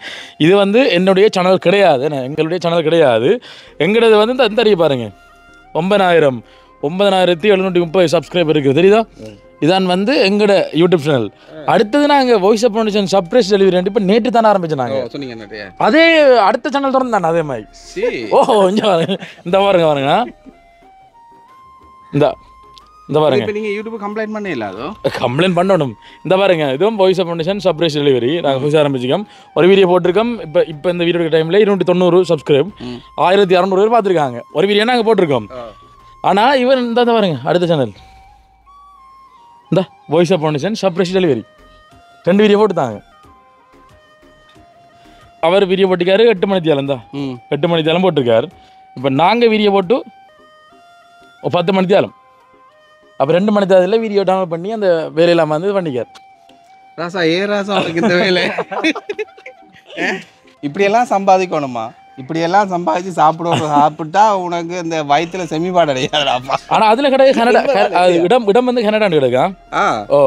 இது வந்து என்னுடைய சேனல் கிடையாது, எங்களுடைய சேனல் கிடையாது. எங்களது வந்து இந்த அறிய பாருங்கள் 9730 சப்ஸ்கிரைபர் இருக்குது தெரியுதா. இதான் வந்து எங்களோட யூடியூப் சேனல். அடுத்தது நாங்கள் voice of foundation surprise delivery இப்போ நேற்று தானே ஆரம்பிச்சோம் நாங்கள். அதே அடுத்த சேனல் திறந்து தானே அதே மாதிரி. ஓஹோ இங்கே பாருங்க. இந்த பாருங்க இந்த பாருங்க. இப்போ நீங்கள் யூடியூப் கம்ப்ளைண்ட் பண்ணே இல்லை? அதோ கம்ப்ளைண்ட் பண்ணணும். இந்த பாருங்க இதுவும் voice of foundation surprise delivery நாங்கள் புதுசாக ஆரம்பிச்சிக்கோம். ஒரு வீடியோ போட்டிருக்கோம். இப்போ இந்த வீடியோ டைமில் 290 சப்ஸ்கிரைப் 1600 பேர் பார்த்துருக்காங்க. ஒரு வீடியோ நாங்கள் போட்டிருக்கோம். ஆனால் இவன் இந்த பாருங்க அடுத்த சேனல் இந்த voice of foundation surprise delivery 2 video போட்டுத்தாங்க. அவர் வீடியோ போட்டிருக்காரு 8 மணித்தியாலம் தான் 8 மணித்தியாலம் போட்டிருக்காரு. இப்போ நாங்கள் வீடியோ போட்டு 10 மணித்தியாலம் அப்போ 2 மணி தேதியில் வீடியோ டவுன்லோட் பண்ணி அந்த வேலையெல்லாம் வந்து பண்ணிக்கார். ராசா ராசா அவனுக்கு இந்த வேலை இப்படியெல்லாம் சம்பாதிக்கணுமா? இப்படியெல்லாம் சம்பாதிச்சு சாப்பிட்டா உனக்கு இந்த வயிற்றுல செமிபாடு அடையாதுடாப்பா. ஆனால் அதில் கிடையாது கனடா இடம் வந்து கனடான்னு கிடைக்கா. ஓ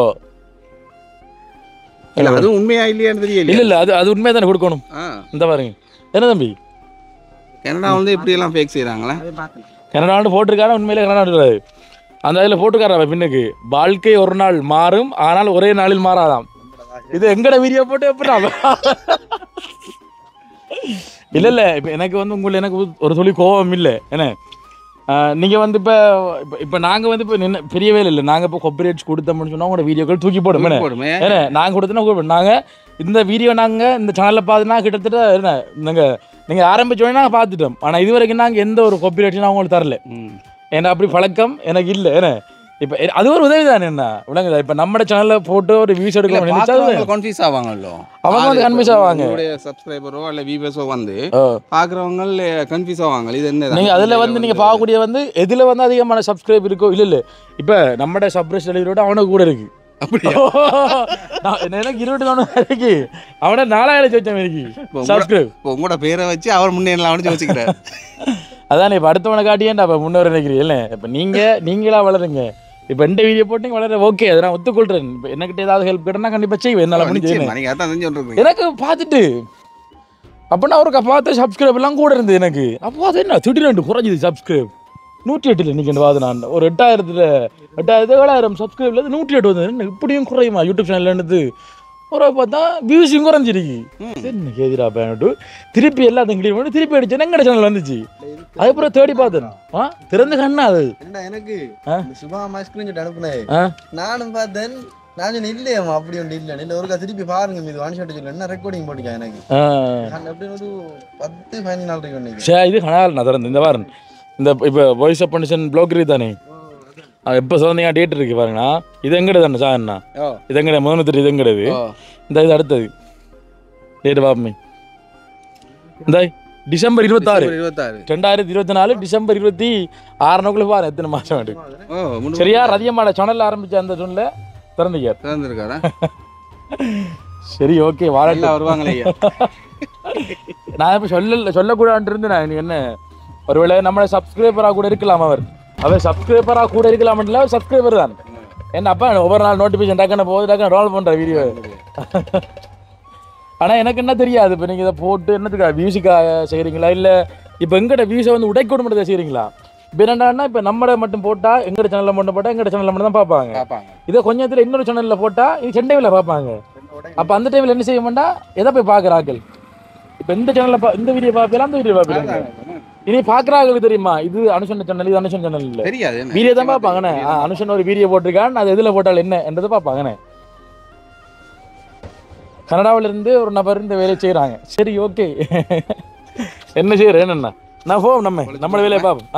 இல்லை அது உண்மையா இல்லையான்னு தெரியல. இல்லை அது உண்மையாக தானே கொடுக்கணும். இந்த பாருங்க என்ன தம்பி கனடா வந்து இப்படியெல்லாம் ஃபேக் செய்கிறாங்களா? கனடான்னு போட்டிருக்காரா உண்மையிலே கனடா கிடையாது. அந்த இதில் போட்டுக்காரா பின்னுக்கு வாழ்க்கை ஒரு நாள் மாறும் ஆனால் ஒரே நாளில் மாறாதாம். இது எங்கட வீடியோ போட்டு எப்படா இல்லை இப்போ எனக்கு வந்து எனக்கு ஒரு சொல்லி கோபம் இல்லை. ஏன்னா நீங்கள் வந்து இப்போ நாங்கள் வந்து இப்போ நின்று பெரிய வேலை இல்லை. நாங்கள் இப்போ காப்பிரைட்ஸ் கொடுத்தோம்னு சொன்னால் உங்களோட வீடியோக்கள் தூக்கி போடுமே. ஏன்னா நாங்கள் கொடுத்தோன்னா நாங்கள் இந்த வீடியோ நாங்கள் இந்த சேனலில் பார்த்துனா கிட்டத்தட்ட என்ன நீங்கள் ஆரம்பிச்சோடனே நாங்கள் பார்த்துட்டோம். ஆனால் இது வரைக்கும் நாங்கள் எந்த ஒரு காப்பிரைட்ஸும் நான் உங்களுக்கு தரல. ஏன்னா அப்படி பழக்கம் எனக்கு இல்லை. ஏன்னா இப்போ அது ஒரு உதவி தானே என்ன விளங்குதா. இப்போ நம்ம சேனலில் போட்டு ஒரு வியூஸ் எடுக்கலாம் நினைச்சா கன்ஃபியூஸ் ஆவாங்கல்ல. அவங்க வந்து கன்ஃபியூஸ் ஆவாங்க. சப்ஸ்கிரைபரோ இல்லை வியூவர்ஸோ வந்து பார்க்குறவங்க கன்ஃபியூஸ் ஆவாங்க. இது என்ன நீங்கள் அதில் வந்து நீங்கள் பார்க்கக்கூடிய வந்து எதில் வந்து அதிகமான சப்ஸ்கிரைப் இருக்கோ இல்லை இப்போ நம்மட சப்ஸ்கிரைப் டெலிவரியோட அவனுக்கு கூட இருக்குது. அப்படியா எனக்கு 24 இருக்கு. அவனை 4000 வச்ச மாதிரி சப்ஸ்கிரைப். உங்களோட பேரை வச்சு அவர் முன்னேறலாம் வச்சுக்கிறார். அதானே இப்போ அடுத்தவனை காட்டியேன்டா இப்போ முன்னேற நினைக்கிறீங்க இல்லை. இப்போ நீங்களா வளருங்க. இப்போ எந்த வீடியோ போட்டு வளர ஓகே அதை நான் ஒத்துக்கொள்கிறேன். இப்போ என்கிட்ட ஏதாவது ஹெல்ப் கேட்டேன்னா கண்டிப்பாக செய்வேன். என்னால் முடிஞ்சு எனக்கு பார்த்துட்டு அப்படின்னா அவருக்கு பார்த்து சப்ஸ்கிரைப் எல்லாம் கூட இருந்தது எனக்கு. அப்போ அது என்ன திடீர்னு குறைஞ்சிது சப்ஸ்கிரைப் 108 இன்னைக்கு வாது நான் ஒரு 7,000 சப்ஸ்கிரைப்ல 108 வந்து இப்படியும் குறையுமா யூடியூப் சேனல்லேருந்து ஒரு பார்த்தா வியூஸும் குறைஞ்சிருக்கு. என்ன கேதிரா பேனட்டு திருப்பி எல்லாத்தையும் கிளீன் பண்ணி திருப்பி அடிச்சேன். எங்கட சேனல் வந்துச்சு. அதுக்கப்புறம் தேடி பார்த்தேன் திறந்து கண்ணா அது எனக்கு சுபாமா ஸ்கிரீன்ஷாட் அனுப்புனேன். நானும் பார்த்தேன். நான் இல்லையா அப்படி ஒன்று இல்லை ஒரு திருப்பி பாருங்க இது ஒன் ஷாட் சொல்ல என்ன ரெக்கார்டிங் போட்டிக்கா எனக்கு அப்படின்னு ஒரு 10-15 நாள் இருக்கு. சரி இது கனால் நான் திறந்து இந்த வாரம் இந்த இப்போ வாய்ஸ் ஆஃப் ஃபவுண்டேஷன் ப்ளாக் இருக்குது தானே. எப்போ சொன்னீங்க டேட் இருக்கு பாருங்கண்ணா. இது எங்கடது தானே சார்ண்ணா. இது எங்கட முதல் இது எங்கடது இந்த இது அடுத்தது டேட்டு பாப்பமே இந்த டிசம்பர் 26 2024 டிசம்பர் 26 பாரு எத்தனை மாதம் ஆட்டு. சரியா ரதியம்மாட சேனலில் ஆரம்பிச்ச அந்த சொன்ன திறந்துருக்காரா. சரி ஓகே வாழலாம் வருவாங்களே. நான் இப்போ சொல்லக்கூடாது இருந்தேன். நான் என்ன ஒருவேளை நம்மளை சப்ஸ்கிரைபராக கூட இருக்கலாம். அவர் சப்ஸ்கிரைபராக கூட இருக்கலாம். சப்ஸ்கிரைபர் தான் என்ன அப்பா ஒவ்வொரு நாள் நோட்டிஃபிகேஷன் டக்குன்னு போகுது டக்குன்னு ரோல் பண்ணுற வீடியோ. ஆனால் எனக்கு என்ன தெரியாது. இப்போ நீங்கள் இதை போட்டு என்னத்துக்கா வியூஸுக்காக செய்கிறீங்களா இல்லை இப்போ எங்கள்கிட்ட வியூஸை வந்து உடைக்க விட மட்டும் செய்கிறீங்களா? இப்போ என்னன்னா இப்போ நம்மளை மட்டும் போட்டால் எங்கட சேனலில் மட்டும் போட்டால் எங்கட சேனலில் மட்டும் தான் பார்ப்பாங்க. இதை கொஞ்சத்தில் இன்னொரு சேனலில் போட்டால் இது சென்னையில் பார்ப்பாங்க. அப்போ அந்த டைமில் என்ன செய்ய மாட்டா எதை போய் பார்க்குறாக்கள். இப்போ இந்த சேனலில் இந்த வீடியோ பார்ப்பீங்களா அந்த வீடியோ பார்ப்பீங்க. இனி பார்க்குறாங்களுக்கு தெரியுமா இது அனுஷன் சேனல் இது அனுஷன் சேனல் இல்லை வீடியோ தான் பார்ப்பாங்கண்ணே. அனுஷன் ஒரு வீடியோ போட்டிருக்கான் அது எதில் போட்டால் என்ன என்றதை பார்ப்பாங்கண்ணே. கனடாவிலிருந்து ஒரு நபர் இந்த வேலையை செய்கிறாங்க. சரி ஓகே என்ன செய்கிறேன் என்னண்ணா நான் போவோம் நம்மளோட வேலையை பார்ப்போம்.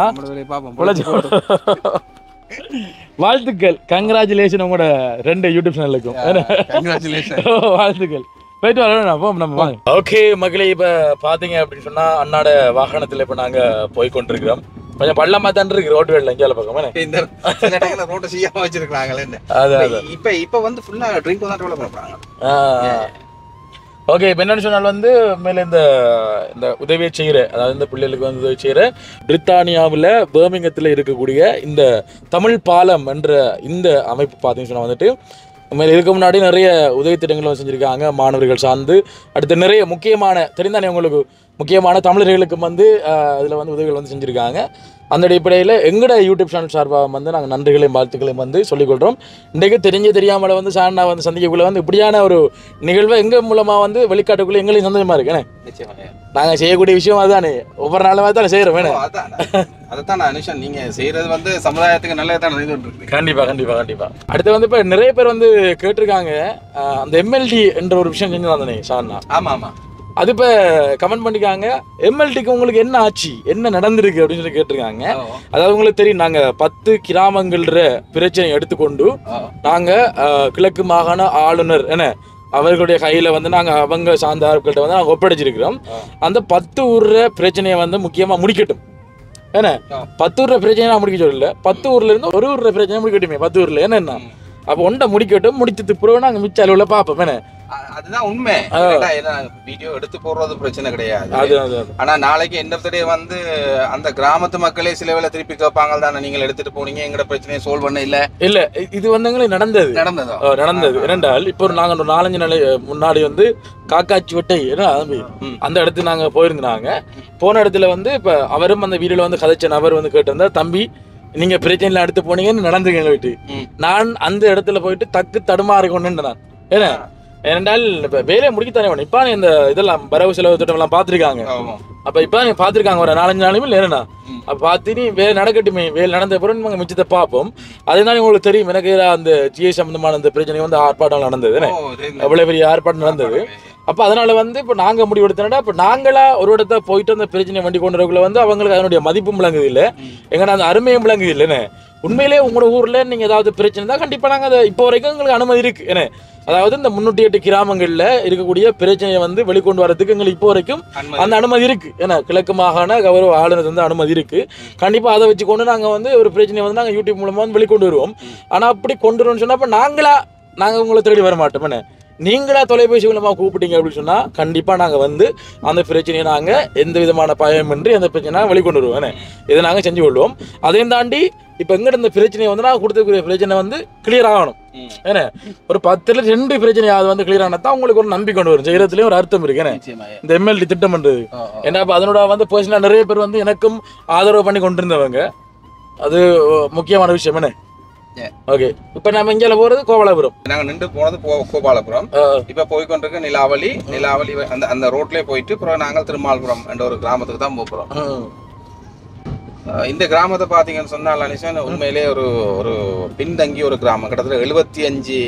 வாழ்த்துக்கள் கங்க்ராச்சுலேஷன் உங்களோட 2 யூடியூப் சேனலுக்கும் வாழ்த்துக்கள். போயிட்டு வரணும் நம்ம ஓகே மகளே. இப்போ பார்த்தீங்க அப்படின்னு சொன்னால் அண்ணாட வாகனத்தில் இப்போ நாங்கள் போய் கொண்டிருக்கிறோம். கொஞ்சம் பள்ளமா தான் இருக்கு ரோட்டு வேலை எங்கேயால பக்கம் இந்த சில டைம்ல ரோட்டை செய்யாம வச்சிருக்காங்களே. இப்ப வந்து ஃபுல்லா ட்ரிங்க் தான் டெவலப் பண்றாங்க. ஓகே, இப்போ என்னன்னு சொன்னால் வந்து மேலே இந்த இந்த உதவியை செய்கிற, அதாவது இந்த பிள்ளைகளுக்கு வந்து உதவி செய்கிற பிரித்தானியாவில் பர்மிங்கத்தில் இருக்கக்கூடிய இந்த தமிழ் பாலம் என்ற இந்த அமைப்பு பார்த்தீங்கன்னு சொன்னால் வந்துட்டு மேலே இதுக்கு முன்னாடி நிறைய உதவி திட்டங்களும் செஞ்சுருக்காங்க. மாணவர்கள் சார்ந்து அடுத்து நிறைய முக்கியமான தெரிந்தானே உங்களுக்கு முக்கியமான தமிழர்களுக்கும் வந்து அதில் வந்து உதவிகள் வந்து செஞ்சுருக்காங்க. அந்த அடிப்படையில் எங்களோட யூடியூப் சேனல் சார்பாக வந்து நாங்கள் நன்றிகளையும் வாழ்த்துக்களையும் வந்து சொல்லிக்கொள்கிறோம். இன்றைக்கு தெரியாமல் வந்து சாண்ணா வந்து சந்திக்கக்குள்ளே வந்து இப்படியான ஒரு நிகழ்வை எங்கள் மூலமாக வந்து வெளிக்காட்டுக்குள்ளே எங்களையும் சந்தோஷமாக இருக்குண்ணே. நாங்கள் செய்யக்கூடிய விஷயம் அதுதானே, ஒவ்வொரு நாளும் தான் செய்கிறோம். வேணும் அதைத்தான் நான் நினைச்சேன், நீங்கள் செய்கிறது வந்து சமுதாயத்துக்கு நல்லதான் இருக்கு. கண்டிப்பாக. அடுத்து வந்து இப்போ நிறைய பேர் வந்து கேட்டிருக்காங்க அந்த எம்எல்டி என்ற ஒரு விஷயம் செஞ்சுருந்தானே சாண்ணா. ஆமாம். அது இப்போ கமெண்ட் பண்ணிக்காங்க, எம்எல்டிக்கு உங்களுக்கு என்ன ஆச்சு, என்ன நடந்திருக்கு அப்படின்னு சொல்லி கேட்டிருக்காங்க. அதாவது உங்களுக்கு தெரியும், நாங்கள் 10 கிராமங்கள பிரச்சனை எடுத்துக்கொண்டு நாங்கள் கிழக்கு மாகாண ஆளுநர் என அவர்களுடைய கையில் வந்து நாங்கள் அவங்க சார்ந்த ஆட்கள்கிட்ட வந்து நாங்கள் ஒப்படைச்சிருக்கிறோம். அந்த 10 ஊர்ற பிரச்சனையை வந்து முக்கியமாக முடிக்கட்டும். ஏன்னா 10 ஊர்ற பிரச்சனை நான் முடிக்க சொல்லல, 10 ஊர்ல இருந்து ஒரு ஊர்ற பிரச்சனை முடிக்கட்டுமே 10 ஊர்ல. ஏன்னா அப்போ ஒன்றை முடிக்கட்டும், முடிச்சது பிறகு நாங்கள் மிச்ச அளவில் பார்ப்போம். என்ன அதுதான் உண்மை. வீடியோ எடுத்து போடுறது பிரச்சனை கிடையாது. ஆனா நாளைக்கு என்ன வந்து அந்த கிராமத்து மக்களே சில வேலை திருப்பி கேட்பாங்க தானே, நீங்கள் எடுத்துட்டு போனீங்க எங்கட பிரச்சனையை சால்வ் பண்ண இல்ல. இது வந்து எங்களுக்கு நடந்தது இரண்டால் இப்போ நாங்க ஒரு 4-5 நாள் முன்னாடி வந்து காக்காச்சி வெட்டை அந்த இடத்துக்கு நாங்க போயிருந்தாங்க. போன இடத்துல வந்து இப்ப அவரும் அந்த வீடியோல வந்து கதைச்ச நபர் வந்து கேட்டிருந்தா, தம்பி நீங்க பிரச்சனை எடுத்து போனீங்கன்னு நடந்துங்க விட்டு. நான் அந்த இடத்துல போயிட்டு தக்கு தடுமாறி கொண்டு நான் ஏன்னா ஏனென்றால் இப்போ வேலையை முடிக்கத்தானே வேணும். இப்போ இந்த இதெல்லாம் வரவு செலவு திட்டம் எல்லாம் பார்த்துருக்காங்க. அப்போ இப்போ நீ பார்த்துருக்காங்க ஒரு 4-5 நாளுமே இல்லைன்னா அப்போ பார்த்து நீ வேலை நடக்கட்டுமே, வேலை நடந்த பிறகு நாங்கள் மிச்சத்தை பார்ப்போம். அதனால உங்களுக்கு தெரியும், எனக்கு அந்த ஜிஏ சம்பந்தமான அந்த பிரச்சனை வந்து ஆர்ப்பாட்டம் நடந்தது, எவ்வளோ பெரிய ஆர்ப்பாட்டம் நடந்தது. அப்போ அதனால வந்து இப்போ நாங்கள் முடிவெடுத்தோம்னா இப்போ நாங்களா ஒரு இடத்த போயிட்டு அந்த பிரச்சனை வண்டி கொண்டு வரக்குள்ள வந்து அவங்களுக்கு அதனுடைய மதிப்பும் விளங்குது இல்லை, எங்கன்னா அந்த அருமையும் விளங்குது இல்லைன்னு. உண்மையிலே உங்களோட ஊரில் நீங்கள் ஏதாவது பிரச்சனை தான் கண்டிப்பாக நாங்கள் அதை இப்போ வரைக்கும் எங்களுக்கு அனுமதி இருக்குது. ஏன்னா அதாவது இந்த 308 கிராமங்களில் இருக்கக்கூடிய பிரச்சனையை வந்து வெளிக்கொண்டு வரதுக்கு எங்களுக்கு இப்போ வரைக்கும் அந்த அனுமதி இருக்குது. ஏன்னா கிழக்கு மாகாண கௌரவ ஆளுநர் வந்து அனுமதி இருக்குது. கண்டிப்பாக அதை வச்சுக்கொண்டு நாங்கள் வந்து ஒரு பிரச்சனையை வந்து நாங்கள் யூடியூப் மூலமாக வந்து வெளிக்கொண்டு வருவோம். ஆனால் அப்படி கொண்டு வருவோம்னு சொன்னால் அப்போ நாங்கள் உங்களை தேடி வர மாட்டோம். என்ன நீங்களா தொலைபேசி மூலமாக கூப்பிட்டீங்க அப்படின்னு சொன்னால் கண்டிப்பாக நாங்கள் வந்து அந்த பிரச்சனையை நாங்கள் எந்த விதமான பயமின்றி அந்த பிரச்சனை வெளிக்கொண்டு வருவோம். இதை நாங்கள் செஞ்சு கொள்வோம். அதையும் தாண்டி இப்போ எங்கிட்ட இந்த பிரச்சனையை வந்து நான் கொடுத்துக்கூடிய பிரச்சனை வந்து கிளியர் ஆகணும். ஏன்னா ஒரு 10ல் 2 பிரச்சனையாவது வந்து கிளியர் ஆனால் தான் உங்களுக்கு ஒரு நம்பிக்கை கொண்டு வரும், செய்யறதுலேயும் ஒரு அர்த்தம் இருக்கு. ஏன்னா இந்த எம்எல்டி திட்டம் பண்ணுறது ஏன்னா இப்போ அதனோட வந்து பர்சனலாக நிறைய பேர் வந்து எனக்கும் ஆதரவு பண்ணி கொண்டிருந்தவங்க, அது முக்கியமான விஷயம். என்ன ஓகே, இப்போ நம்ம இங்கே போகிறது கோபாலபுரம், நாங்கள் நின்று போனது கோபாலபுரம். இப்போ போய்கொண்டிருக்க நிலாவளி அந்த ரோட்லேயே போயிட்டு அப்புறம் நாங்கள் திருமால்புரம் என்ற ஒரு கிராமத்துக்கு தான் போகிறோம். இந்த கிராமத்தை பார்த்தீங்கன்னு சொன்னால் அனிஷன் உண்மையிலே ஒரு பின்தங்கிய ஒரு கிராமம், கிட்டத்தட்ட 75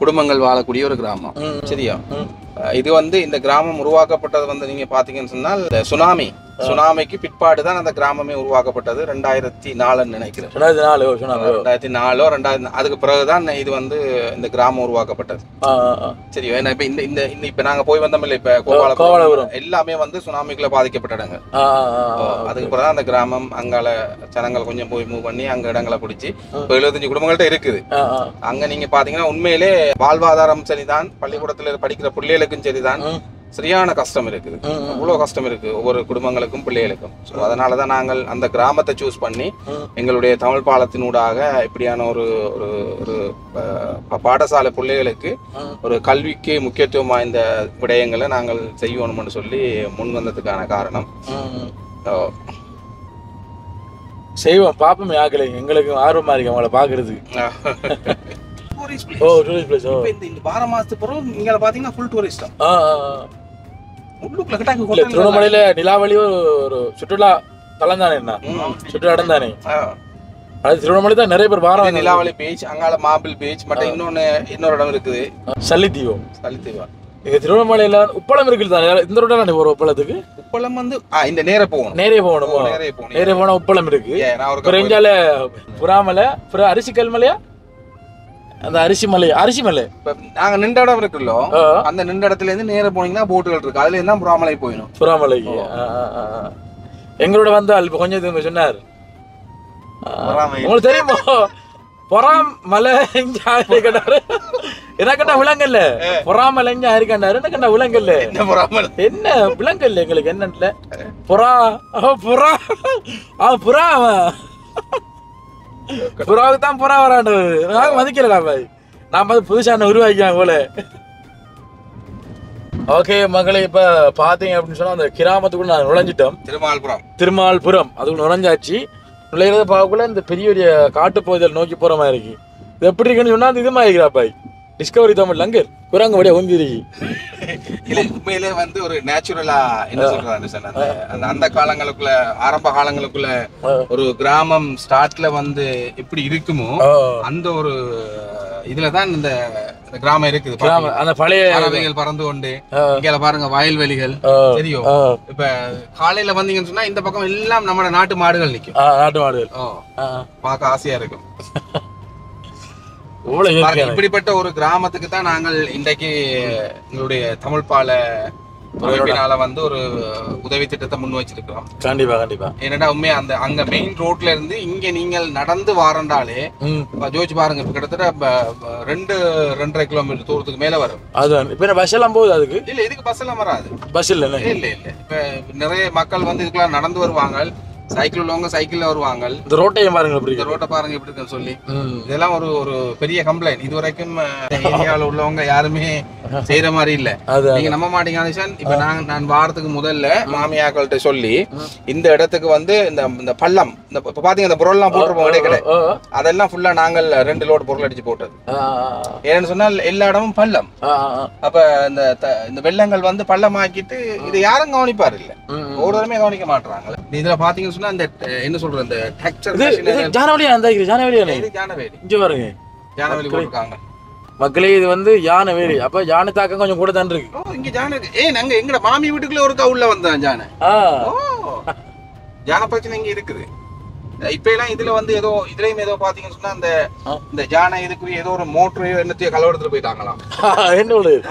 குடும்பங்கள் வாழக்கூடிய ஒரு கிராமம். சரியா, இது வந்து இந்த கிராமம் உருவாக்கப்பட்டது வந்து நீங்க பாத்தீங்கன்னு சொன்னால் சுனாமிக்கு பிற்பாடு தான் அந்த கிராமமே உருவாக்கப்பட்டது. 2004 நினைக்கிறேன், 2004 அதுக்கு பிறகுதான் இது வந்து இந்த கிராமம் உருவாக்கப்பட்டது. சரி, ஏன்னா இப்ப இந்த இப்ப நாங்க போய் வந்தோம் இல்ல, இப்ப கோபாலபுரம் எல்லாமே வந்து சுனாமிக்குள்ள பாதிக்கப்பட்ட இடங்கள். அதுக்கு பிறகுதான் அந்த கிராமம் அங்கால ஜனங்கள் கொஞ்சம் போய் மூவ் பண்ணி அங்க இடங்களை பிடிச்சி 75 குடும்பங்கள்ட்ட இருக்குது. அங்க நீங்க பாத்தீங்கன்னா உண்மையிலே வாழ்வாதாரம் சரிதான், பள்ளிக்கூடத்துல படிக்கிற பிள்ளைகளுக்கும் சரிதான், சரியான கஷ்டம் இருக்குது. அவ்வளவு கஷ்டம் இருக்கு ஒவ்வொரு குடும்பங்களுக்கும் பிள்ளைகளுக்கும். ஸோ அதனாலதான் நாங்கள் அந்த கிராமத்தை சூஸ் பண்ணி எங்களுடைய தமிழ் பாலத்தினூடாக இப்படியான ஒரு ஒரு பாடசாலை பிள்ளைகளுக்கு ஒரு கல்விக்கு முக்கியத்துவம் வாய்ந்த விடயங்களை நாங்கள் செய்யணும்னு சொல்லி முன் வந்ததுக்கான காரணம். செய்வோம், பாப்போம். ஆகலை எங்களுக்கு ஆர்வமா இருக்கு அவங்கள பாக்குறது. திருவண்ணாமலையில நிலாவளி ஒரு சுற்றுலா தலம் தானே, என்ன சுற்றுலா இடம் தானே அது. திருவண்ணாமலை தான் நிறைய பேர் வாரம். நிலாவளி பீச், அங்கால மாபிள் பீச், மட்டும் இன்னொரு இடம் இருக்குது சல்லித்தீவம். இங்க திருவண்ணாமலையில உப்பளம் இருக்குது தானே, இந்த ரோட தானே போறோம் உப்பளத்துக்கு. உப்பளம் வந்து இந்த நேரே போகணும், நேரே போனா உப்பளம் இருக்கு. புறாமலை, அரிசிக்கல் மலையா, அந்த அரிசிமலை நாங்க நின்ற இடம் இருக்குல்ல, அந்த நின்ற இடத்துல இருந்து நேர போனீங்கன்னா போட்டுகள் இருக்கு, அதுல இருந்தா புறாமலை போயிடும். புறாமலைக்கு எங்களோட வந்தால் இப்போ கொஞ்சம் சொன்னார் உங்களுக்கு தெரியுமோ பொறாமலை எங்க கேட்டாரு எனக்கண்டா விலங்கல்ல பொறாமலை எங்க இருக்காண்டாரு எனக்கண்டா விலங்கல்ல என்ன விலங்கல்ல எங்களுக்கு என்னன்ல புறா புறா புறா புறாவுக்கு தான் புறா வராண்டது நாங்க மதிக்கலடா பாய் நான் வந்து புதுசான உருவாக்கியாங்க போல. ஓகே மகளே, இப்ப பாத்தீங்க அப்படின்னு சொன்னா அந்த கிராமத்துக்குள்ள நான் நுழைஞ்சிட்டோம். திருமால்புரம் அதுக்குள்ள நுழைஞ்சாச்சு. நுழையிறத பார்க்கக்குள்ள இந்த பெரிய பெரிய காட்டு பகுதியில் நோக்கி போற மாதிரி இருக்கு. இது எப்படி இருக்குன்னு சொன்னா இது மாதிரி இருக்கிறா பாய் டிஸ்கவரி தமிழ் அங்க குரங்கு வழியா ஒந்திருக்கு. இல்ல உண்மையிலே வந்து ஒரு நேச்சுரலா என்ன சொல்றாங்க அந்த காலங்களுக்குள்ள ஆரம்ப காலங்களுக்குள்ள ஒரு கிராமம் ஸ்டார்ட்ல வந்து எப்படி இருக்குமோ அந்த ஒரு இதுலதான் இந்த கிராமம் இருக்குது. அந்த பழைய பறவைகள் பறந்து கொண்டு இங்க பாருங்க வயல்வெளிகள் தெரியும். இப்ப காலையில வந்தீங்கன்னு சொன்னா இந்த பக்கம் எல்லாம் நம்ம நாட்டு மாடுகள் நிக்கும். நாட்டு மாடுகள் பார்க்க ஆசையா இருக்கும். இப்படிப்பட்ட ஒரு கிராமத்துக்கு தான் நாங்கள் இன்றைக்கு எங்களுடைய தமிழ் பால அமைப்பினால வந்து ஒரு உதவி திட்டத்தை முன் வச்சிருக்கிறோம். கண்டிப்பா கண்டிப்பா. ஏன்னா உண்மையா அந்த அங்க மெயின் ரோட்ல இருந்து இங்க நீங்கள் நடந்து வாரண்டாலே ஜோதிச்சு பாருங்க இப்ப கிட்டத்தட்ட 2-2.5 கிலோமீட்டர் தூரத்துக்கு மேல வரும். அது இப்ப பஸ் எல்லாம் போகுது அதுக்கு இல்ல இதுக்கு பஸ் எல்லாம் வராது. பஸ் இல்ல இல்ல இப்ப நிறைய மக்கள் வந்து இதுக்கெல்லாம் நடந்து வருவாங்க. சைக்கிள் உள்ளவங்க சைக்கிள்ல வருவாங்க. இந்த ரோட்டையும் பாருங்க இந்த ரோட்டை பாருங்க எப்படி இருக்குன்னு சொல்லி இதெல்லாம் ஒரு பெரிய கம்ப்ளைண்ட். இது வரைக்கும் ஏரியாவில் உள்ளவங்க யாருமே செய்யற மாதிரி இல்ல. நீங்க நம்ப மாட்டீங்க. இப்ப நான் வாரத்துக்கு முதல்ல மாமியாக்கள்கிட்ட சொல்லி இந்த இடத்துக்கு வந்து இந்த பள்ளம் இப்ப பாத்தீங்க இந்த பொருள் எல்லாம் போட்டிருப்போம் கிடையாது அதெல்லாம் ஃபுல்லா நாங்கள் 2 லோடு பொருள் அடிச்சு போட்டது. ஏன்னு சொன்னால் எல்லா இடமும் பள்ளம். அப்ப இந்த வெள்ளங்கள் வந்து பள்ளம் ஆக்கிட்டு இது யாரும் கவனிப்பாரு இல்ல. ஒருவருமே கவனிக்க மாட்டாங்க. இதுல பாத்தீங்க அந்த என்ன சொல்ற இந்த டெக்ஸ்சர் ஜானவலியா அந்த ஜானவலியா இது ஜானவேலி இங்க பாருங்க ஜானவேலி போட்டுருக்காங்க மக்களே. இது வந்து யானவேலி. அப்ப யானை தாக்கம் கொஞ்சம் கூட தான் இருக்கு. இங்க ஜான நாங்க எங்கட மாமி வீட்டுக்குள்ள ஒரு உள்ள வந்தான் ஜானை. ஜான பிரச்சனை இங்க இருக்குது. இப்ப எல்லாம் இதுல வந்து ஏதோ இதுலயும் ஏதோ பாத்தீங்கன்னு சொன்னா இந்த ஜானை இதுக்குரிய ஏதோ ஒரு மோட்டர் என்னத்தையோ கலவரத்துல போயிட்டாங்களாம்.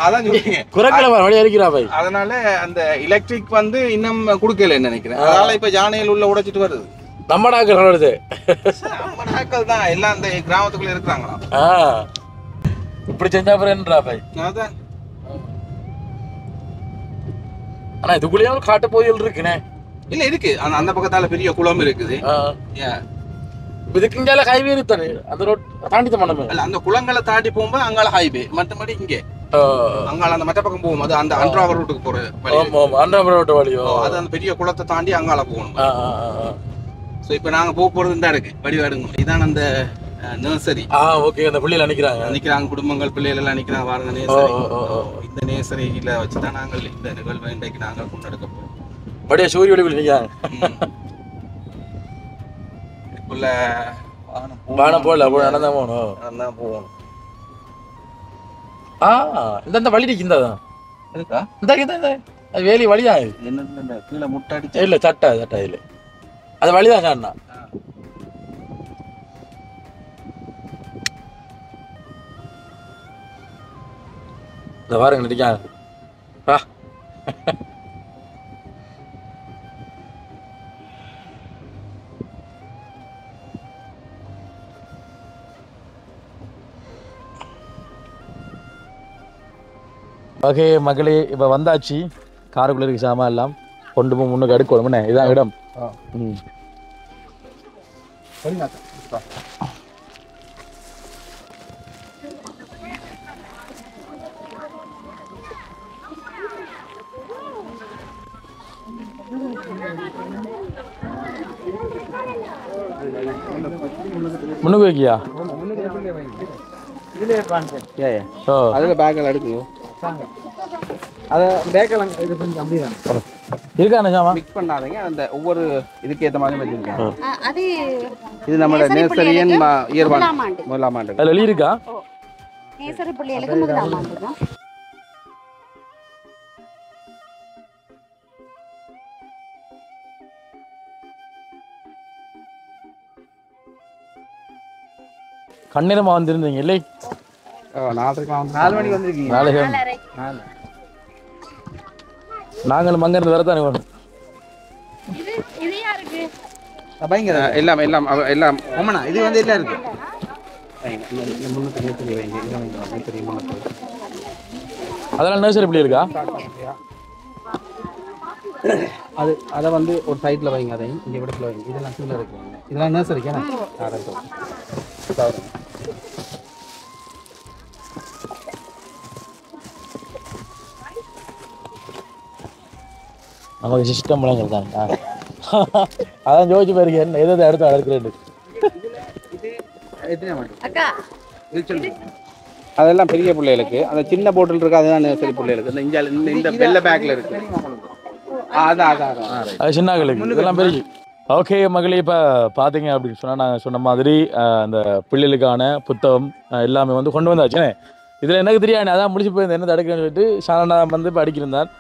அதான் சொல்றீங்க குரக்கல வழி அடிக்கிறா பாய். அதனால அந்த எலக்ட்ரிக் வந்து இன்னும் கொடுக்கல நினைக்கிறேன். அதனால இப்ப ஜானையில் உள்ள உடைச்சிட்டு வருது. நம்ம நாக்கள் வருது. நம்ம நாக்கள் தான் எல்லாம் அந்த கிராமத்துக்குள்ள இருக்கிறாங்களாம். இப்படி செஞ்சா அப்புறம் பாய். அதான் ஆனா இதுக்குள்ளேயே ஒரு காட்டு பகுதிகள் இருக்குனே. இல்ல இருக்கு அந்த பக்கத்தால பெரிய குளம் இருக்குது. இதுக்கு இங்கால ஹைவே இருக்காரு. அந்த ரோட் தாண்டி தான் பண்ணணும். இல்ல அந்த குளங்களை தாண்டி போகும்போது அங்கால ஹைவே மற்றபடி இங்கே அங்கால அந்த மற்ற பக்கம் போகும். அது அந்த அன்றாவர் ரோட்டுக்கு போற வழி. அன்றாவர் ரோட்டு வழியோ அது அந்த பெரிய குளத்தை தாண்டி அங்கால போகணும். சோ இப்ப நாங்க போறது தான் இருக்கு வடிவாடுங்க. இதான் அந்த நர்சரி. ஓகே. அந்த பிள்ளைகள் நினைக்கிறாங்க குடும்பங்கள் பிள்ளைகள் எல்லாம் நினைக்கிறாங்க வாருங்க நேசரி. இந்த நேசரியில வச்சுதான் நாங்கள் இந்த நிகழ்வை இன்றைக்கு நாங்கள் கொண்டாடுக்க போறோம். படியா சூரிய ஒளி விழுந்தீங்க வானம் போல நடந்தா போகணும். இந்த வழி நிற்கின்றதான் வேலி வழியா கீழே முட்டாடி இல்ல சட்டா இல்ல அது வழிதான் காரணா. இந்த பாருங்க நடிக்காங்க. ஓகே மகளே, இப்போ வந்தாச்சு. காருக்குள்ள இருக்கு சாமான் எல்லாம் கொண்டு போய் முன்னுக்கு அடுக்கணும்னே. இதான் இடம். முன்னுக்கு வைக்கியா அதுல பேக்கில் எடுக்குங்க. அதை பேக்கெல்லாம் இது கொஞ்சம் அப்படி தான் இருக்காண்ணா சாமா மிக்ஸ் பண்ணாதீங்க. அந்த ஒவ்வொரு இதுக்கு ஏற்ற மாதிரி வச்சுருக்கேன். இது நம்மளோட நேசரியன் முதலாம் ஆண்டு அதில் வெளியே இருக்கா. நேசரி பிள்ளைகளுக்கு முதலாம் ஆண்டு தான். கண்ணிரமா வந்திருந்தீங்க இல்லை? 4 மணிக்கு வந்திருக்கீங்க. 4 நாங்களும் அங்கிருந்து வரத்தானே வேணும். பயங்கர எல்லாம் எல்லாம் எல்லாம் ஆமாண்ணா இது வந்து எல்லாம் இருக்கு அதெல்லாம் நர்சரி இப்படி இருக்கா? அது அதை வந்து ஒரு சைடில் வைங்க, அதையும் இங்கே விடத்தில் வைங்க. இதெல்லாம் கீழே இருக்குங்க, இதெல்லாம் நர்சரிக்கா நமக்கு சிஸ்டம்லாம் இருக்காங்க. அதான் ஜோதிச்சு பாருங்க என்ன எதை அடுத்து அடக்குறேன். அதெல்லாம் பெரிய பிள்ளைகளுக்கு. அந்த சின்ன போட்டில் இருக்கு அதுதான் நர்சரி பிள்ளைகளுக்கு. இந்த வெள்ளை பேக்கில் இருக்கு அதான் அது சின்னங்களுக்கு இதெல்லாம் பெரிய. ஓகே மகளே, இப்போ பார்த்தீங்க அப்படின்னு சொன்னால் நாங்கள் சொன்ன மாதிரி அந்த பிள்ளைகளுக்கான புத்தகம் எல்லாமே வந்து கொண்டு வந்தாச்சுண்ணே. இதில் எனக்கு தெரியாது, அதான் முடிச்சு போயிருந்தேன் என்ன தடுக்கணும்னு சொல்லிட்டு ஷானா வந்து இப்போ அடிக்கிருந்தார்.